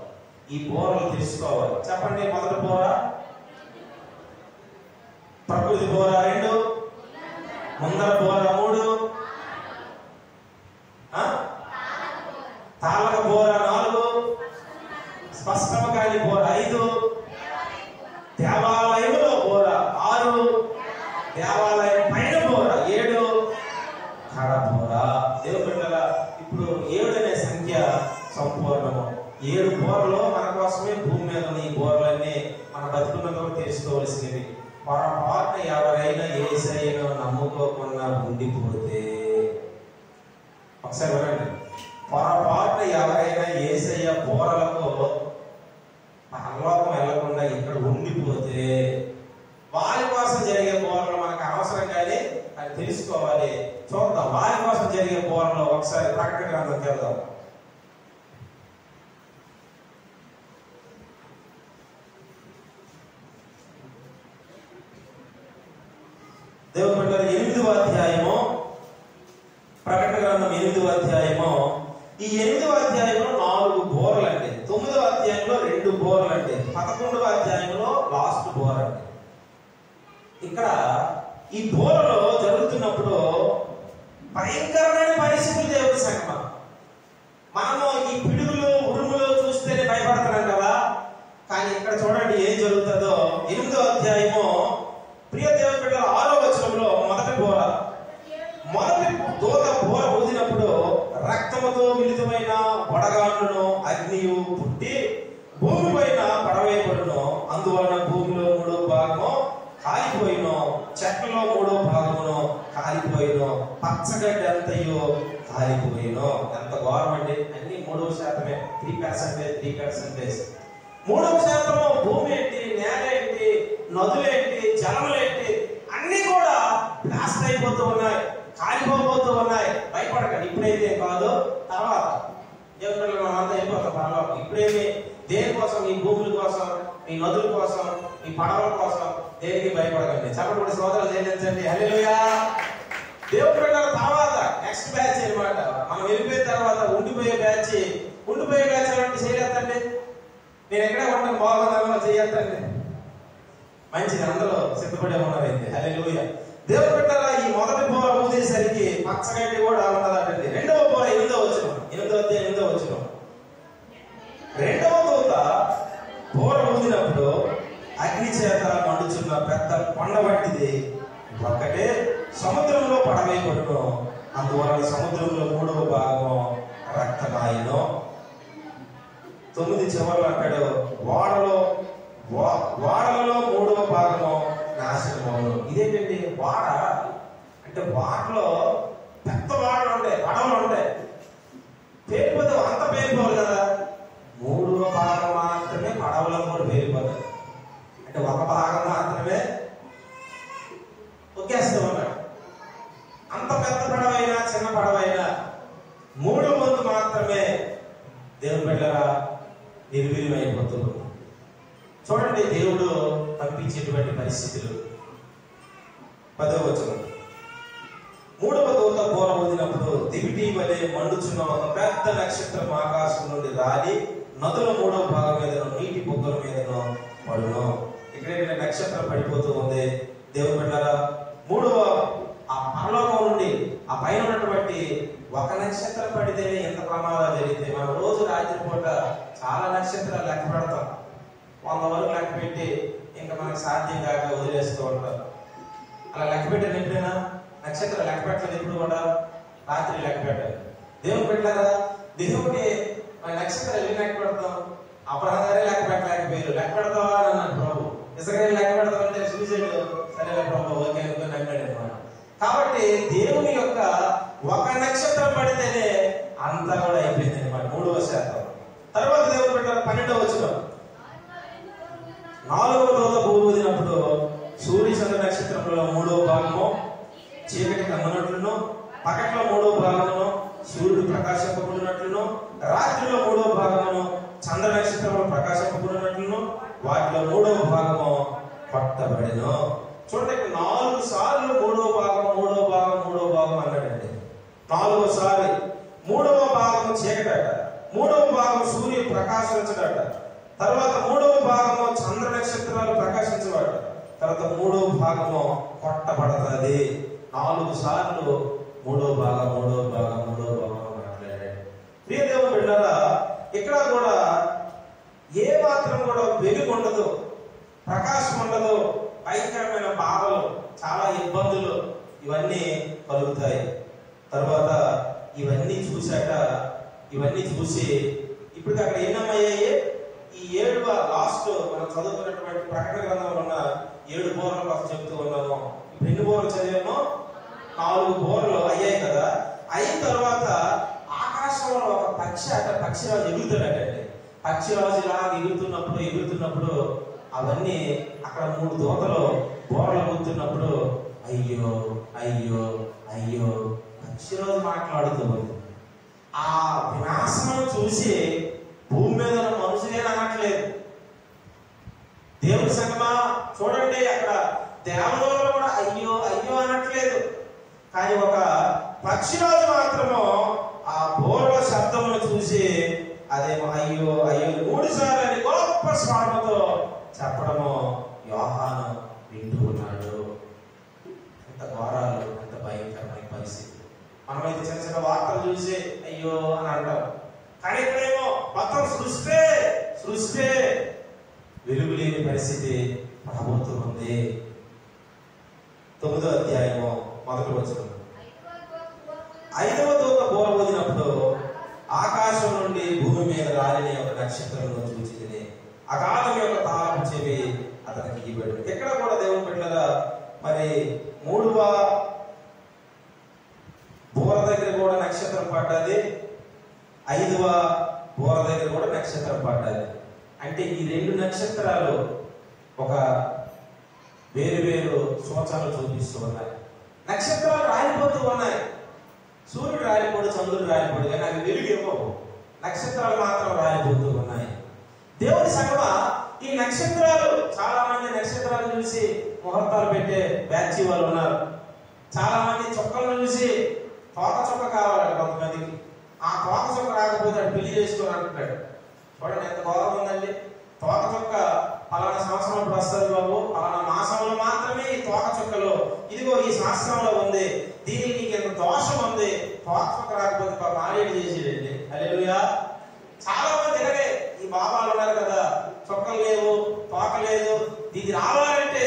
ఈ బోరలు తెలుసుకోవాలి. చెప్పండి. మొదటి బోర ప్రకృతి బోర 2, ముందర బోర 3, తాళక బోర 4, స్పష్టము కాని బోర 5, దేవాలయంలో బోర 6, దేవాలయం పైన బోర 7, కడబోర. దేవుడు బిడ్డలా ఇప్పుడు 7 అనే సంఖ్య సంపూర్ణము. 7 బోరలు మన కోసమే భూమి మీద ఉన్న ఈ బోరలన్నీ మన బతుకున్నతో తెలుసుకోవలసినవి. పొరపాటున ఎవరైనా యేసయ్యను నమ్ముకోకుండా ఉండిపోతే, ఒకసారి వినండి, పొరపాటున ఎవరైనా యేసయ్య బోరలకు పరలోకం వెళ్లకుండా ఇక్కడ ఉండిపోతే వారి కోసం జరిగే బోరలు మనకు అవసరం కానీ అది తెలుసుకోవాలి. చూద్దాం వారి కోసం జరిగే బోరలు ఒకసారి ప్రకటన గ్రంథం వెళ్దాం. దేవుని బిడ్డలారా 8వ అధ్యాయము, ప్రకటన గ్రంథం 8వ అధ్యాయము. ఈ 8వ అధ్యాయంలో 4 బోరలు అండి, 9వ అధ్యాయంలో 2 బోరలు అండి, 11వ అధ్యాయంలో లాస్ట్ బోర అండి. ఇక్కడ ఈ బోరలో జరుగుతున్నప్పుడు భయంకరమైన పరిస్థితులు దేవుడి సంగమం. మనము ఈ పిడుగులు ఉరుములు చూస్తేనే భయపడుతున్నాం కదా, కానీ ఇక్కడ చూడండి ఏం జరుగుతుందో. 8వ అధ్యాయము ప్రియ దేవుని బిడ్డల 6వ వచనంలో మొదటి దూత బోర ఊదినప్పుడు రక్తముతో మిళితమైన వడగాళ్ళను అగ్నియు పుట్టి భూమి పైన పడవేయబడును. అందువలన భూమిలో 3వ భాగము కాలిపోయిను, చెట్లలో 3వ భాగమును కాలిపోయిను, పచ్చగడ్డి అంతయు కాలిపోయిను. ఎంత ఘోరం అండి. అన్ని 3% 3%. 3% భూమి ఏంటి, నేల ఏంటి, నదులేంటి, జలములేంటి అన్ని కూడా బ్లాస్ట్ అయిపోతూ ఉన్నాయి, కాలిపోతూ ఉన్నాయి. భయపడకండి, ఇప్పుడైతే కాదు, తర్వాత దేవుడు మనం అంతా అయిపోతాం పరలోకం. ఇప్పుడేమి దేనికోసం, ఈ భూముల కోసం, ఈ నదుల కోసం, ఈ పడవల కోసం దేనికి భయపడకండి. చెప్పబడి సోదరులు చెల్లించండి. హల్లెలూయా. దేవుడు పెట్టిన తర్వాత నెక్స్ట్ బ్యాచ్ అనమాట. మనం వెళ్ళిపోయిన తర్వాత ఉండిపోయే బ్యాచ్ అంటే చేయలేదండి. నేను ఎక్కడే ఉంటాను, బాగుందా చేయొద్దండి. మంచిది, అందరూ సిద్ధపడే ఉన్నారైతే. హల్లెలూయా. దేవుడు పెట్టారా ఈ మొదటి బోర ఊదేసరికి పచ్చగడ్డి కూడా ఉన్నదండి. 2వ బోర 8వ వచనం, 8వ అధ్యాయం 8వ వచనం. 2వ దూత బోర ఊదినప్పుడు అగ్ని చేత మండుచున్న పెద్ద కొండ వంటిది ఒక్కటే సముద్రంలో పడవేయబడును, అందువలన సముద్రంలో 3వ భాగము రక్తమాయను. 9 చివరిలో అంటాడు, వాడలలో 3వ భాగము నాశనమవును. ఇదేంటండి వాడ అంటే? వాడలో పెద్ద వాడలు ఉంటాయి, పడవలు ఉంటాయి, పేరుపోతే అంత పేరుకోవాలి కదా. 3వ భాగం మాత్రమే పడవలో కూడా పేరుపోతాయి. అంటే ఒక భాగం మాత్రమే ఒకేస్తూ ఉన్నాడు. అంత పెద్ద పడవైనా చిన్న పడవైనా 3వ వంతు మాత్రమే దేవుని బిడ్డలారా నిర్వీర్యమైపోతుంది. చూడండి దేవుడు పంపించేటువంటి పరిస్థితులు. 10వ వచనం, 3వ దూత బోర ఊదినప్పుడు దివిటి వలె మండుచున్న ఒక పెద్ద నక్షత్రం ఆకాశం నుండి రాలి నదుల 3వ భాగం మీదను నీటి బొగ్గల మీదను పడును. ఇక్కడ నక్షత్రం పడిపోతూ ఉంది. దేవుని బిడ్డలారా 3వ ఆ పరలోకం నుండి ఆ పైన ఉన్నటువంటి ఒక నక్షత్రం పడితేనే ఎంత ప్రమాదాలు జరిగితే, మనం రోజు రాత్రి పూట చాలా నక్షత్రాలు లెక్క పెడతాం. 100 వరకు లెక్క పెట్టి ఇంకా మనకు సాధ్యం కాక వదిలేస్తూ ఉంటాం. అలా లెక్క పెట్టాను ఎప్పుడైనా? నక్షత్రాలు లెక్క పెట్టలేదు ఎప్పుడు కూడా, రాత్రి లెక్క పెట్టాలి. దేవుడు పెట్టలే కదా. దేవుడికి నక్షత్రాలు ఎన్ని లెక్క పెడతాం? అబ్రహం గారే లెక్క పెట్టలేకపోయారు. లెక్క పెడతావా అని అన్నాడు ప్రభు. ఇస్రాయేలు లెక్క పెడతామంటే చూసాడు, సరే ప్రభు ఓకే అనుకుని అన్నాడు అనమాట. కాబట్టి దేవుని యొక్క ఒక నక్షత్రం పడితేనే అంతా కూడా అయిపోయింది అనమాట. 3వ శాతం. తర్వాత దేవుడు పెట్టారు 12వ వచనం, 4వ దూత ఊదినప్పుడు సూర్య చంద్ర నక్షత్రంలో 3వ భాగము చీకటి కమ్మనట్లును, పగట్లో 3వ భాగమును సూర్యుడు ప్రకాశింపబడినట్లును, రాత్రిలో 3వ భాగమును చంద్ర నక్షత్రంలో ప్రకాశింపబడినట్లును వాటిలో 3వ భాగము కొట్టబడెను. చూడండి, 4 సార్లు 3వ భాగం 3వ భాగం 3వ భాగం అన్నాడండి. 4వసారి 3వ భాగము చీకటట, 3వ భాగం సూర్యుడు ప్రకాశించడట, తర్వాత 3వ భాగము చంద్ర నక్షత్రాలు ప్రకాశించబడ, తర్వాత 3వ భాగము కొట్టబడుతుంది. 4 సార్లు 3వ భాగం 3వ భాగం 3వ భాగం మాట్లాడాడు. ప్రియ దేవుని బిడ్డలారా, ఇక్కడ కూడా ఏ మాత్రం కూడా వెలుగు ఉండదు, ప్రకాశం ఉండదు, భయంకరమైన బాధలు, చాలా ఇబ్బందులు ఇవన్నీ కలుగుతాయి. తర్వాత ఇవన్నీ చూసి ఇప్పుడు అక్కడ ఎన్నమయ్యాయి? ఈ 7వ లాస్ట్ మనం చదువుకున్నటువంటి ప్రకటన గ్రంథంలో ఉన్న 7 బోర్ల కోసం చెప్తూ ఉన్నాము. ఇప్పుడు ఎన్ని బోర్లు చదివామో? 4 బోర్లు అయ్యాయి కదా. అయిన తర్వాత ఆకాశంలో ఒక పక్షిరాజు ఎగురుతాడటండి. పక్షిరాజు ఇలా ఎగురుతున్నప్పుడు అవన్నీ అక్కడ 3 దూతలు బోర్లు ఎగురుతున్నప్పుడు అయ్యో అయ్యో అయ్యో పక్షిరాజు మాట్లాడుతుంది. ఆ వినాశనం చూసి భూమి మీద మనుషులే అనట్లేదు. దేవుడి సంగమా చూడండి, అక్కడ దేవదూతలు కూడా అయ్యో అయ్యో అనట్లేదు. కానీ ఒక పక్షిరాజు మాత్రము ఆ బోర్ల శబ్దమును చూసి అదేమో అయ్యో అయ్యో 3 సార్లు అని గొప్ప స్వరముతో చెప్పడము యోహాను వింటూ ఉన్నాడు. ఎంత ఘోరాలు, ఎంత భయంకరమైన పరిస్థితి. మనమైతే చిన్న చిన్న వార్తలు చూసి అయ్యో అని అంటాం. కానీ ఇక్కడేమో మొత్తం సృష్టి వెలుగు లేని పరిస్థితి రాబోతుంది. 9వ అధ్యాయము 1వ వచనం, 5వ దూత బోర ఊదినప్పుడు ఆకాశం నుండి భూమి మీద రాలిన ఒక నక్షత్రంలో చూచితిని, అగాధం యొక్క తాళపు చెవి అతనికి ఇవ్వబడింది. ఎక్కడ కూడా దేవుని బిడ్డలారా మరి 3వ బోర దగ్గర కూడా నక్షత్రం పడ్డది, 5వ బోర దగ్గర కూడా నక్షత్రం పడ్డది. అంటే ఈ 2 నక్షత్రాలు ఒక వేరు సూచనలు చూపిస్తూ ఉన్నాయి. నక్షత్రాలు రాలిపోతూ ఉన్నాయి. సూర్యుడు రాలిపోడు, చంద్రుడు రాలిపోడు, కానీ అవి వెలుగు ఇవ్వవు. నక్షత్రాలు మాత్రం రాలిపోతూ ఉన్నాయి. దేవుని సంగమా, ఈ నక్షత్రాలు చాలా మంది నక్షత్రాలు చూసి ముహూర్తాలు పెట్టే బ్యాచ్ వాళ్ళు ఉన్నారు. చాలా మంది చుక్కలను చూసి తోక చుక్క కావాలంట కొంతమందికి. ఆ తోక చుక్క రాకపోతే పెళ్లి చేసుకొని అంటున్నాడు. చూడండి ఎంత గౌరవం ఉందండి. తోక చుక్క పలానా సంవత్సరం ఇప్పుడు వస్తుంది బాబు, పలానా మాసంలో మాత్రమే ఈ తోక చుక్కలు, ఇదిగో ఈ శాస్త్రంలో ఉంది, దీనికి నీకు ఎంత దోషం ఉంది, తోక చుక్క రాకపోతే పాప ఆలేడు చేసేదండి. హల్లెలూయా. చాలా మంది ఇలాగే ఈ బాబాలు ఉన్నారు కదా, చుక్కలు లేవు, తోక లేదు, ఇది రావాలంటే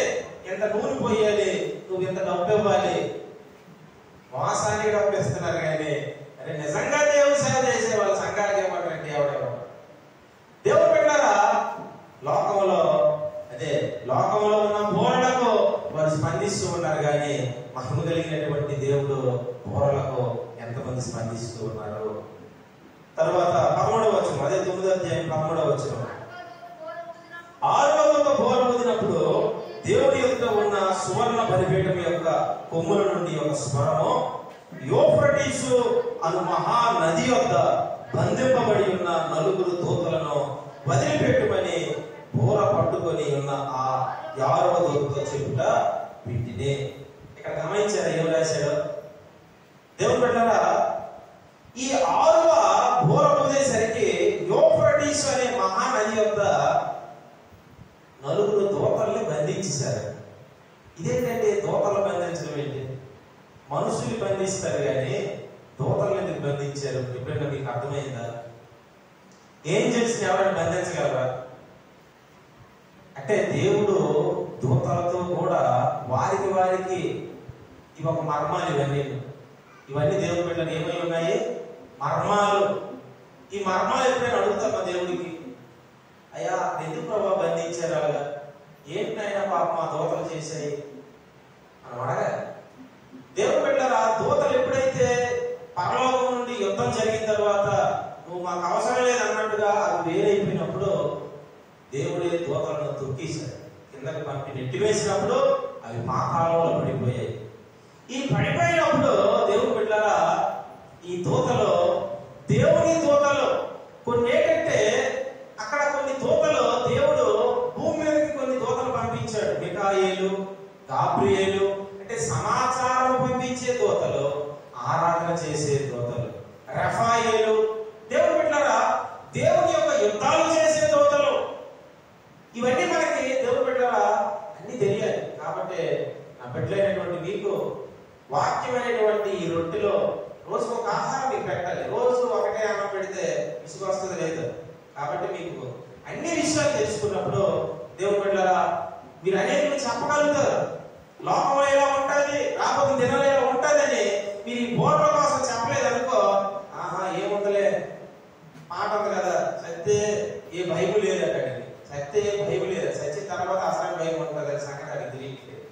ఎంత నూనె పోయాలి, నువ్వు ఎంత డబ్బు ఇవ్వాలి, తర్వాత 13వ వచనం, అదే 9వ అధ్యాయం 13వ వచనం. 6వ దూత బోర ఊదినప్పుడు దేవుని ఎదుట ఉన్న సువర్ణ బలిపీఠం యొక్క కొమ్ముల నుండి ఒక స్వరము, యూఫ్రటీసు అను మహా నది యొద్ద బంధింపబడి ఉన్న 4 దూతలను వదిలిపెట్టుమని బోర పట్టుకొని ఉన్న ఆ 6వ దూతతో చెప్పుట వీటినే. ఇక్కడ గమనించారా ఏం రాశాడు దేవుని బిడ్డలారా? ఈ 6వ బోర ఊదేసరికి యూఫ్రటీసు అనే మహానది యొద్ద 4 దూతల్ని బంధించేశారు. ఇదేంటంటే దూతలు బంధించడం ఏంటి? మనుషులు బంధిస్తారు కానీ దూతల్ని ఎందుకు బంధించారు? ఎప్పుడైనా మీకు అర్థమైందా? ఏంజెల్స్ని ఎవరైనా బంధించగలరా? అంటే దేవుడు దూతలతో కూడా వారికి ఇవి ఒక మర్మాలు. ఇవన్నీ దేవుడి బిడ్డలు ఏమై ఉన్నాయి? మర్మాలు. ఈ మర్మాలు ఎప్పుడైనా అడుగుతామా దేవుడికి? అయ్యా ఎందుకు ప్రభావ బంధించారు అలాగా? ఏంటైనా పాప మా దూతలు చేశాయి అని అడగాలి. దేవుడు బిడ్డలారా, దూతలు ఎప్పుడైతే పరలోకం నుండి యుద్ధం జరిగిన తర్వాత నువ్వు మాకు అవసరం లేదు అన్నట్టుగా అది వేరైపోయినప్పుడు దేవుడే దూతలను తొక్కేశాడు, కిందకి పంపి నెట్టివేసినప్పుడు అవి పాతాళంలో పడిపోయాయి. ఈ పడిపోయినప్పుడు దేవుడు బిడ్డలారా, ఈ దూతలు దేవుని దూతలు కొన్ని ఏంటంటే అక్కడ కొన్ని దూతలు దేవుడు భూమి మీదకి కొన్ని దూతలు పంపించాడు. మికాయేలు, గాబ్రియేలు అంటే సమాచారం పంపించే దూతలు, ఆరాధన చేసే దూతలు. రఫాయేలు దేవుడు బిడ్డలారా, దేవుని యొక్క యుద్ధాలు చేసే దూతలు. ఇవన్నీ మనకి దేవుడు బిడ్డలారా అన్ని తెలియాలి. కాబట్టి నా బిడ్డలైనటువంటి మీకు వాక్యమైనటువంటి ఈ రొట్టెలో రోజుకు ఒక ఆహారం మీకు పెట్టాలి. రోజు ఒకటే అన్నం పెడితే విసుగు వస్తుంది లేదు. కాబట్టి మీకు అన్ని విషయాలు తెలుసుకున్నప్పుడు దేవుడు బిడ్డలారా మీరు అనేక చెప్పగలుగుతారు. లోకం ఎలా ఉంటుంది, రాబోయే దినాలు ఎలా ఉంటుందని మీరు ఈ బోర్ల కోసం చెప్పలేదు అనుకో, ఆహా ఏముందలే మాట ఉంది కదా, సత్తే ఏ బైబుల్ లేదు అక్కడికి, సత్తే ఏ బైబుల్ లేదు, చచ్చిన తర్వాత అసలు బైబుల్ ఉంటుంది అని సంగతి అది తెలియట్లేదు.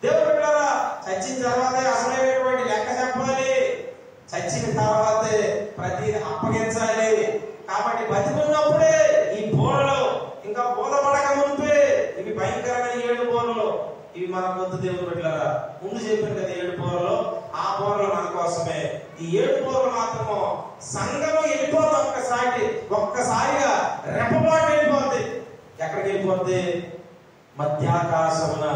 దేవుడు బిడ్డలారా చచ్చిన తర్వాతే అసలైనటువంటి లెక్క చెప్పాలి, చచ్చిన తర్వాతే ప్రతి అప్పగించాలి. కాబట్టి బతికున్నప్పుడే ఈ బోరలు ఇంకా బోధపడక ముందే ఇవి భయంకరమైన 7 బోరలు. ఇవి మన కొద్ది దేవుడు బిడ్డలారా ముందు చెప్పాను కదా 7 బోరలు, ఆ బోరలు మన కోసమే. ఈ 7 బోరలు మాత్రము సంఘము వెళ్ళిపోతుంది. ఒక్కసారిగా రెప్పపాటు వెళ్ళిపోద్ది. ఎక్కడికి వెళ్ళిపోద్ది? మధ్యాకాశమున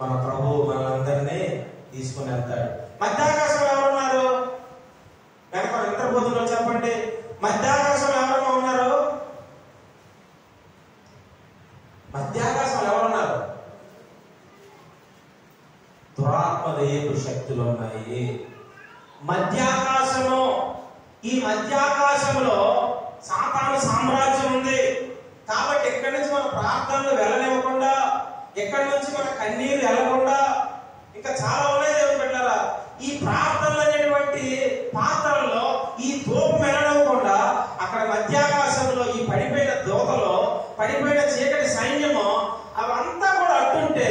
మన ప్రభు మనందరినీ తీసుకుని వెళ్తాడు. మధ్యాకాశంలో ఎవరున్నారు? వెనక నిద్రపోతున్నా చెప్పండి. మధ్యాకాశంలో ఎవరన్నా ఉన్నారు? మధ్యాకాశంలో ఎవరున్నారు? దురాత్మ దయ్యపు శక్తులు ఉన్నాయి మధ్యాకాశము. ఈ మధ్యాకాశంలో సాతాను సామ్రాజ్యం ఉంది. కాబట్టి ఎక్కడి నుంచి మన ప్రార్థనలు వెళ్ళనివ్వకుండా, ఎక్కడి నుంచి మన కన్నీరు వెళ్ళకుండా, ఇంకా చాలా ఉన్నాయి దేవుని బిడ్డలారా. ఈ ప్రార్థనలు అనేటువంటి పాత్రల్లో ఈ ధూపం వెళ్ళనివ్వకుండా అక్కడ మధ్యాకాశంలో ఈ పడిపోయిన దూతలో పడిపోయిన చీకటి సైన్యము అవంతా కూడా అట్టుంటే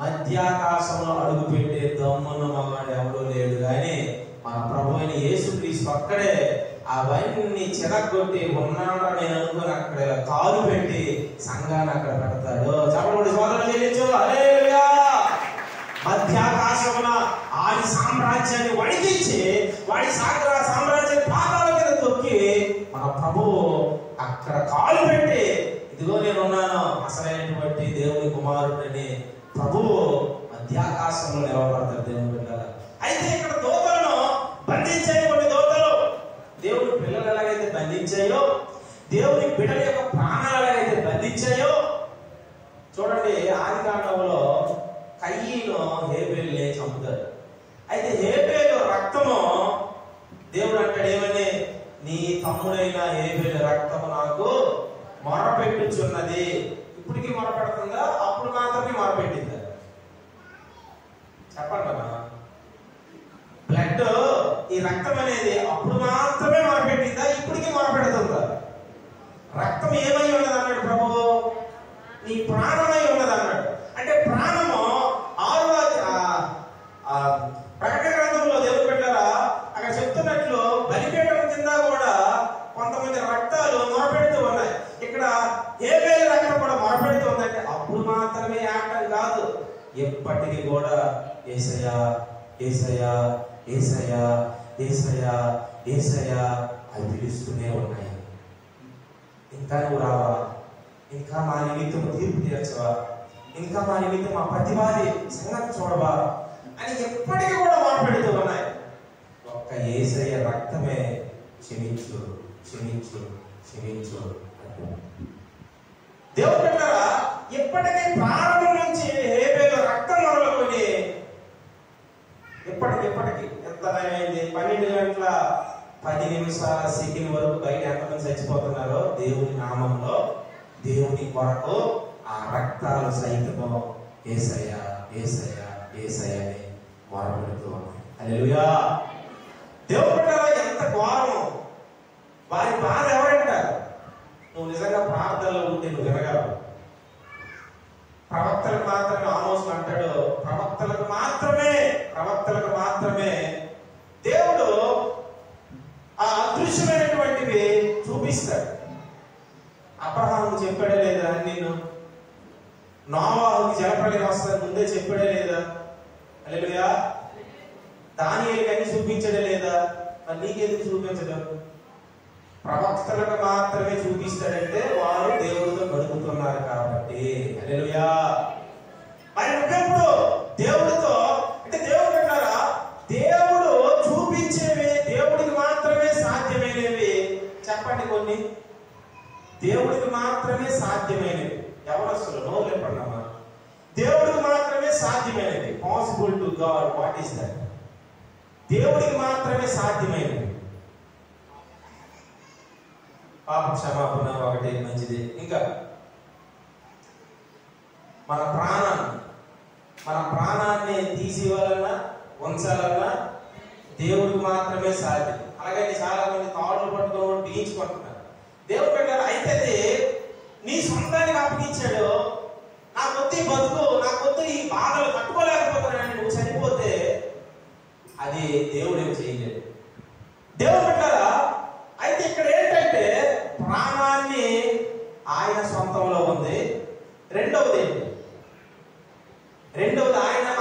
మధ్యాకాశంలో అడుగు పెట్టే దమ్మున్న మగాడు ఎవడూ లేడు. కానీ మన ప్రభు అయిన యేసుక్రీస్తు అక్కడే అవన్నీ చిరగొట్టి ఉన్నాడు నేను అనుకుని అక్కడ కాలు పెట్టి సంఘాన్ని అక్కడ పెడతాడు. చెప్పండి సోదరులు చెల్లించు హల్లెలూయా. మధ్యాకాశమున ఆడి సామ్రాజ్యాన్ని వణికించి వాడి సామ్రాజ్యాన్ని పాతాళం కింద తొక్కి మన ప్రభువు అక్కడ కాలు పెట్టి ఇదిగో నేను ఉన్నాను అసలైనటువంటి దేవుని కుమారుడిని ప్రభువు మధ్యాకాశంలో నిలబడతారు దేవుని బిడ్డలారా. అయితే ఇక్కడ దూతలను బంధించాయి కొన్ని దూతలు. దేవుని పిల్లలు ఎలాగైతే బంధించాయో, దేవుని బిడ్డల యొక్క ప్రాణాలు ఎలాగైతే బంధించాయో చూడండి. ఆదికాండంలో కయ్యను హేబేలుని చంపుతాడు. అయితే హేబేలు రక్తము దేవుడు అంటాడు ఏమని, నీ తమ్ముడైన హేబేలు రక్తము నాకు మొరపెట్టుచున్నది. ఇప్పటికీ మొరపెడుతుందా? అప్పుడు మాత్రమే మొరపెట్టిందా? చెప్పండి అమ్మా. బ్లడ్ ఈ రక్తం అనేది అప్పుడు మాత్రమే మొరపెట్టిందా? ఇప్పటికీ మొరపెడుతుందా? రక్తం ఏమై ఉన్నది అన్నాడు ప్రభు? నీ ప్రాణమై ఉన్నది అన్నాడు. అంటే ప్రాణము ప్రకటన గ్రంథంలో దేవుడు పెట్టారా అక్కడ చెప్తున్నట్లు బలిపీఠం కింద కూడా కూడా యేసయ్యా యేసయ్యా యేసయ్యా యేసయ్యా యేసయ్యా అని పిలుస్తూనే ఉన్నాయి. ఇంకా నువ్వు రావా? ఇంకా మా నిమిత్తం తీర్పు తీర్చవా? ఇంకా మా నిమిత్తం మా ప్రతివాది సంగతి చూడవా అని ఎప్పటికీ కూడా మాట్లాడుతూ ఉన్నాయి. ఒక్క యేసయ్య రక్తమే క్షమించు క్షమించు క్షమించు అంటూ దేవుడు పెట్టారా? ఎప్పటికీ ప్రారంభం నుంచి హేబేలు రక్తం మొదలుకొని ఎప్పటికి ఎంత టైం అయింది? 12:10 వరకు బయట ఎంతమంది చచ్చిపోతున్నారో దేవుని నామంలో దేవుని కొరకు ఆ రక్తాలు సైతము యేసయ్యా యేసయ్యా యేసయ్యా అని మొరపెడుతూ ఉన్నాయి. హల్లెలూయా. దేవుడు పెట్టారా? ఎంత ఘోరము! వారి బాధ ఎవరంటారు? నువ్వు నిజంగా ప్రార్థనలో ఉంటే నువ్వు వినగలవు. ప్రవక్తలకు మాత్రమే ఆమోస్ అంటాడు, ప్రవక్తలకు మాత్రమే దేవుడు ఆ అదృశ్యమైనటువంటివి చూపిస్తాడు. అబ్రహాముకు చెప్పాడే లేదా? నేను నోవాహుకి జలప్రళయం వస్తుంది ముందే చెప్పాడే లేదా? హల్లెలూయా. దానియేలుకి అన్ని చూపించడే లేదా? మరి నీకెందుకు చూపించడం? ప్రవక్తలకు మాత్రమే చూపిస్తాడంటే వారు దేవుడితో గడుపుతున్నారు కాబట్టి. హల్లెలూయా. మరి నువ్వెప్పుడు దేవుడితో అంటే దేవుడు అంటారా? దేవుడు చూపించేవి దేవుడికి మాత్రమే సాధ్యమైనవి చెప్పండి. కొన్ని దేవుడికి మాత్రమే సాధ్యమైనవి. ఎవరొస్తారు? నో లేపండమ్మా. దేవుడికి మాత్రమే సాధ్యమైనవి. Possible to God. What is that? దేవుడికి మాత్రమే సాధ్యమైనవి. పాప క్షమాపణ ఒకటి మంచిది. ఇంకా మన ప్రాణాన్ని తీసివ్వాలన్నా ఉంచాలన్నా దేవుడికి మాత్రమే సాధ్యం. అలాగే చాలా మంది తాడులు పట్టుకోవడం పీయించుకుంటున్నారు. దేవుడు పెట్టారు అయితే నీ సొంతానికి అప్పగించాడు. నాకొద్దు ఈ బతుకు, నాకొద్దు ఈ బాధలు తట్టుకోలేకపోతున్నానని నువ్వు చనిపోతే అది దేవుడు ఏం చేయలేదు. దేవుడు పెట్టారా? అయితే ఇక్కడ ఏంటంటే ప్రాణాన్ని ఆయన సొంతంలో ఉంది. రెండవది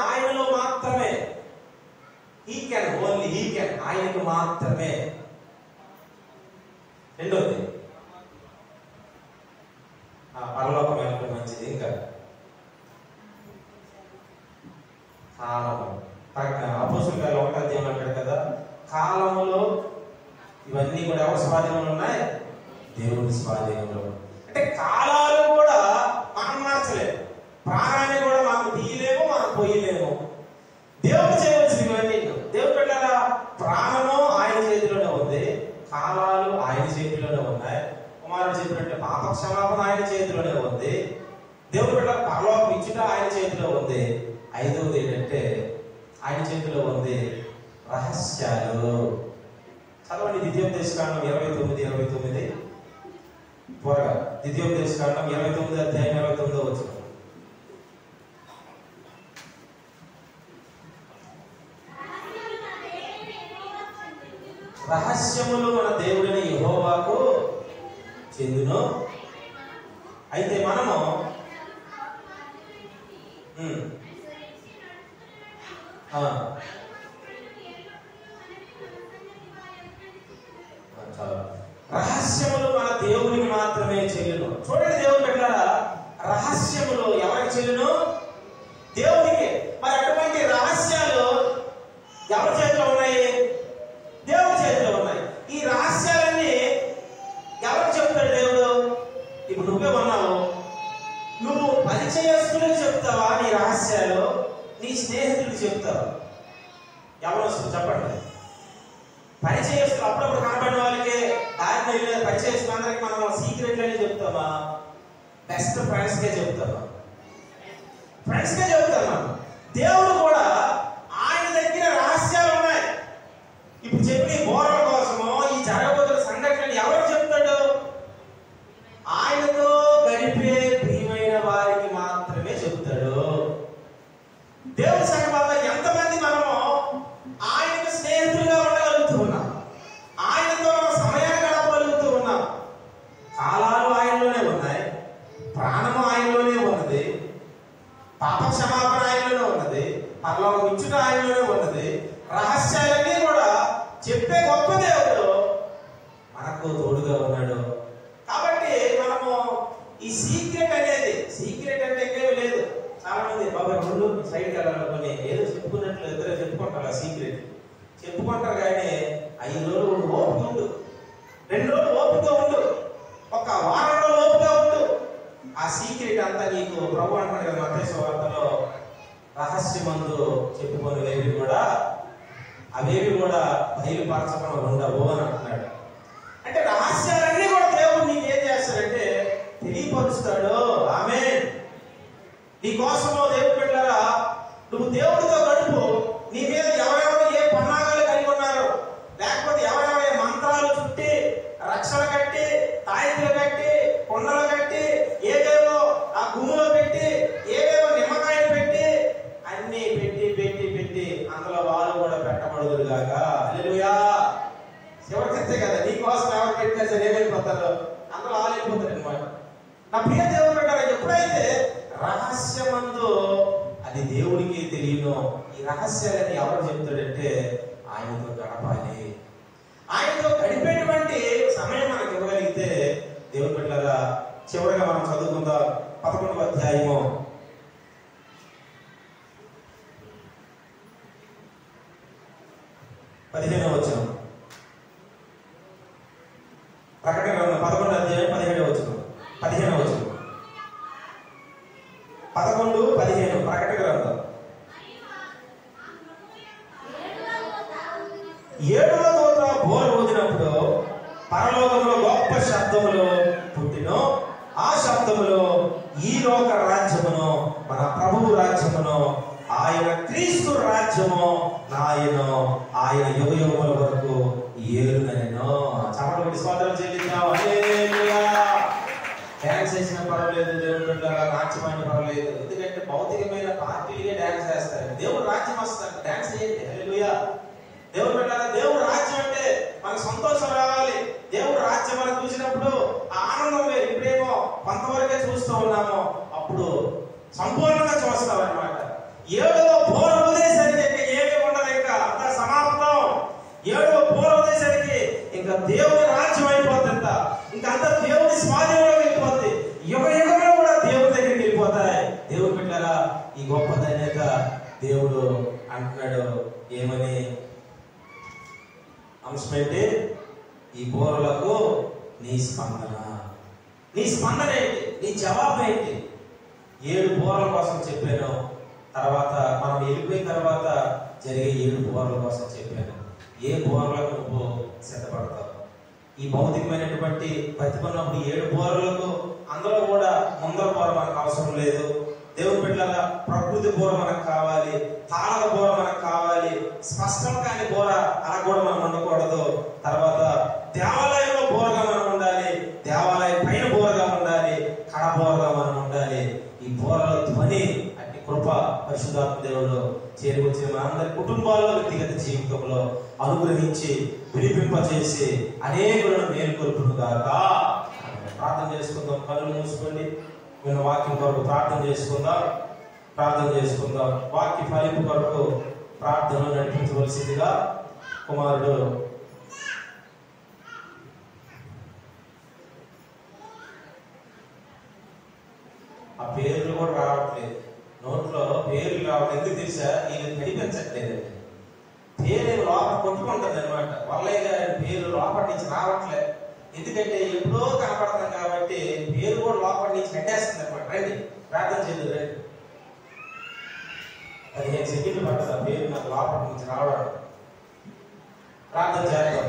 ఆయనలో మాత్రమే. ఓన్లీ హీ కెన్, ఆయనకు మాత్రమే. రెండవది పరలోకం వెళ్ళడం మంచిది. ఇంకా కాలము. అపోస్తలుల 1వ అధ్యాయం అంటాడు కదా, కాలములో ఇవన్నీ కూడా ఎవరి స్వాధీనంలో ఉన్నాయి? దేవుని స్వాధీనంలో. అంటే కాలాలు కూడా మనం మార్చలేము, ప్రాణాన్ని కూడా మనం తీయలేము, మనం పోయలేము. దేవుడు చేయవలసిన ఇవన్నీ దేవుడు పెట్టారా? ప్రాణము ఆయన చేతిలోనే ఉంది, కాలాలు ఆయన చేతిలోనే ఉన్నాయి. కుమారుడు చెప్పినట్టు పాప క్షమాపణ ఆయన చేతిలోనే ఉంది. దేవుడు పెట్టాల పరలోకం ఇచ్చుట ఆయన చేతిలో ఉంది. ఐదవది ఏంటంటే ఆయన చేతిలో ఉంది రహస్యాలు. చదవండి ద్వితీయోపదేశకాండం 29:29. త్వరగా ద్వితీయోపదేశకాండం 29వ అధ్యాయం 29వ వచనం. రహస్యములు మన దేవుడిని యెహోవాకు చెందును. అయితే మనము రహస్యములు మన దేవునికి మాత్రమే చెల్లును. చూడండి దేవుడు పెట్టారా? రహస్యములు ఎవరికి చెల్లును? దేవునికి. మరి అటువంటి రహస్యాలు ఎవరి చేతిలో ఉన్నాయి? దేవుడి చేతిలో ఉన్నాయి. ఈ రహస్యాలన్నీ ఎవరు చెప్తాడు దేవుడు? ఇప్పుడు నువ్వే ఉన్నావు, నువ్వు పరిచయస్తులకు చెప్తావా నీ రహస్యాలు? నీ స్నేహితుడికి చెప్తావా? ఎవరు వస్తుంది చెప్పండి? పరిచయస్తులు అప్పుడప్పుడు కనబడిన వాళ్ళకి దారిలో పరిచయస్తులు అందరికి మనం సీక్రెట్ అని చెప్తామా? బెస్ట్ ఫ్రెండ్స్ కే చెప్తామా? ఫ్రెండ్స్ కే చెప్తామా? దేవుడు కూడా ఆయన దగ్గర రహస్యాలు ఉన్నాయి. ఇప్పుడు చెప్పి బోరల కోసమో ఈ జరగబోతున్న సంఘటనలు ఎవరు చెప్తాడు? ఆయనతో గడిపే ప్రియమైన వారికి మాత్రమే చెప్తాడు. దేవుడి సంఘంలో ఎంతమంది మనము ఆయనకు స్నేహితులుగా ఉండగలుగుతూ ఉన్నాం, ఆయనతో సమయాన్ని గడపగలుగుతూ ఉన్నాం. కాలాలు ఆయనలోనే ఉన్నాయి, ప్రాణము ఆయనలోనే ఉన్నది, పాప క్షమాపణ ఆయనలోనే ఉన్నది, మనకు తోడుగా ఉన్నాడు. కాబట్టి మనము ఈ సీక్రెట్ అంటే ఇంకేమీ లేదు. చాలా మంది బాబా రెండు సైడ్కి వెళ్ళాలనుకుని ఏదో చెప్పుకున్నట్లు ఇద్దరు చెప్పుకుంటారు. ఆ సీక్రెట్ చెప్పుకుంటారు కానీ 5 రోజులు ఓపిక ఉండు, 2 రోజులు ఓపిక ఉండు, ఒక వారంలో ఓపిక ఉండు. ఆ సీక్రెట్ అంతా నీకు ప్రభు అంటాడు కదా మత్తయి సువార్తలో, రహస్యమందు చెప్పుకునేవి కూడా అవేవి కూడా బయలుపరచకుండా ఉండవు అని అంటున్నాడు. అంటే రహస్యాలన్నీ కూడా దేవుడు నీకు ఏం చేస్తాడంటే తెలియపరుస్తాడు. ఆమేన్. నీ కోసము దేవుడు బిడ్డలారా, నువ్వు దేవుడితో గడుపు. నీ మీద ఎవరెవరు ఏ పన్నాగాలు కలిగి ఉన్నారు, లేకపోతే ఎవరెవరు ఏ మంత్రాలు చుట్టి రక్షలు కట్టి తాయితులు కట్టి కొండలు కట్టి ఏవేవో ఆ గుమ్ములో పెట్టి ఏవేవో నిమ్మకాయలు పెట్టి అన్ని పెట్టి పెట్టి పెట్టి అందులో వాళ్ళు కూడా పెట్టబడదురు గాక. హల్లెలూయా. శివకృత్తే కదా, నీ కోసం ఎవరు పెట్టినా సరే ఏమైపోతారు, అందులో వాళ్ళు వెళ్ళిపోతారు అనమాట. నా ప్రియ దేవుడు అంటారు, ఎప్పుడైతే రహస్యమందు అది దేవుడికి తెలియను, ఈ రహస్యాలని ఎవరు చెప్తాడంటే ఆయనతో గడపాలి. ఆయనతో గడిపేటువంటి సమయం మనకు ఇవ్వగలిగితే దేవుడి బిడ్డలారా, చివరిగా మనం చదువుకుందాం 11వ అధ్యాయము 15వ వచనం. ప్రకటన గ్రంథం 11వ అధ్యాయం 17వ వచనం. 15వ వచనం 11, 15 ప్రకటన గ్రంథం. 7వ దూత బోర ఊదినప్పుడు పరలోకంలో గొప్ప శబ్దములు పుట్టినో, ఆ శబ్దములో ఈ లోక రాజ్యమును మన ప్రభువు రాజ్యమును ఆయన క్రీస్తు రాజ్యము నాయను ఆయన యుగ యుగముల వరకు ఏలునెను. చప్పట్లు కొట్టి స్తోత్రం చెల్లిద్దాం. హల్లెలూయా. డాన్స్ చేసిన పర్వాలేదు, దేవుడు బిడ్డలారా నాట్యమైన పర్వాలేదు, ఎందుకంటే భౌతికమైన పార్టీలే డాన్స్ చేస్తారు. దేవుడు రాజ్యం వస్తారు, డాన్స్ చేయండి. హల్లెలూయా. దేవుడు బిడ్డలారా, దేవుడు రాజ్యం అంటే మనకు సంతోషం రావాలి. దేవుడు రాజ్యం మనం చూసినప్పుడు ఆ ఆనందం వేరు. ఇప్పుడేమో కొంతవరకే చూస్తూ ఉన్నాము, అప్పుడు సంపూర్ణంగా చూస్తాం అనమాట. 7వ బోర ఊదేసరికి ఏమీ ఉండదు, ఇంకా అంతా సమాప్తం. 7వ బోర ఊదేసరికి ఇంకా దేవుని రాజ్యం అయిపోతుంట, ఇంకా అంతా దేవుని స్వాధీనంలో వెళ్ళిపోద్ది. యుగ యుగంలో కూడా దేవుని దగ్గరికి వెళ్ళిపోతాయి. దేవుడు బిడ్డలారా, ఈ గొప్ప ధన్యత దేవుడు అంటున్నాడు. ఏమని అంశమంటే ఈ బోరలకు నీ స్పందన. నీ స్పందన ఏంటి, నీ జవాబు ఏంటి? 7 బోరల కోసం చెప్పాను, తర్వాత మనం వెళ్ళిపోయిన తర్వాత జరిగే 7 బోరల కోసం చెప్పాను. ఏ బోరలకు నువ్వు సిద్ధపడతావు? ఈ భౌతికమైనటువంటి బతికున్నప్పుడు 7 బోరలకు అందులో కూడా ముందర బోర మనకు అవసరం లేదు. దేవుని బిడ్డలారా, ప్రకృతి బోర మనకు కావాలి, తాళల బోర మనకు కావాలి, స్పష్టం కాని బోర అలా కూడా మనం ఉండకూడదు. తర్వాత దేవాలయంలో బోరగా మనం ఉండాలి, దేవాలయం పైన బోరగా ఉండాలి, కడ బోరగా మనం ఉండాలి. ఈ బోరల ధ్వని అట్టి కృప పరిశుద్ధాత్మ దేవుడు చేరుకొచ్చిన మనందరి కుటుంబాల్లో వ్యక్తిగత జీవితంలో అనుగ్రహించి వినిపింపజేసి అనేకులను మేలుకొల్పును గాక. ప్రార్థన చేసుకుందాం. కళ్ళు మూసుకోండి. నేను వాక్యం కొరకు ప్రార్థన చేసుకుందాం. వాక్య ఫలింపు కొరకు ప్రార్థనలు నడిపించవలసిందిగా కుమారుడు ఆ పేర్లు కూడా రావట్లేదు, నోట్లో పేర్లు రావట్లేదు. ఎందుకు తెలుసా? ఈయన నడిపించట్లేదండి. పేరు లోపల కొట్టుకుంటుంది అనమాట. వల్లయ్య గారి పేరు లోపల నుంచి రావట్లేదు. ఎందుకంటే ఎప్పుడో కనపడతాం కాబట్టి పేరు కూడా లోపల నుంచి కట్టేస్తుంది అనమాట. రండి ప్రార్థన చేయదు. రండి, 15 సెకండ్లు పడుతుంది ఆ పేరు నాకు లోపల నుంచి రావడం. ప్రార్థన చేద్దాం.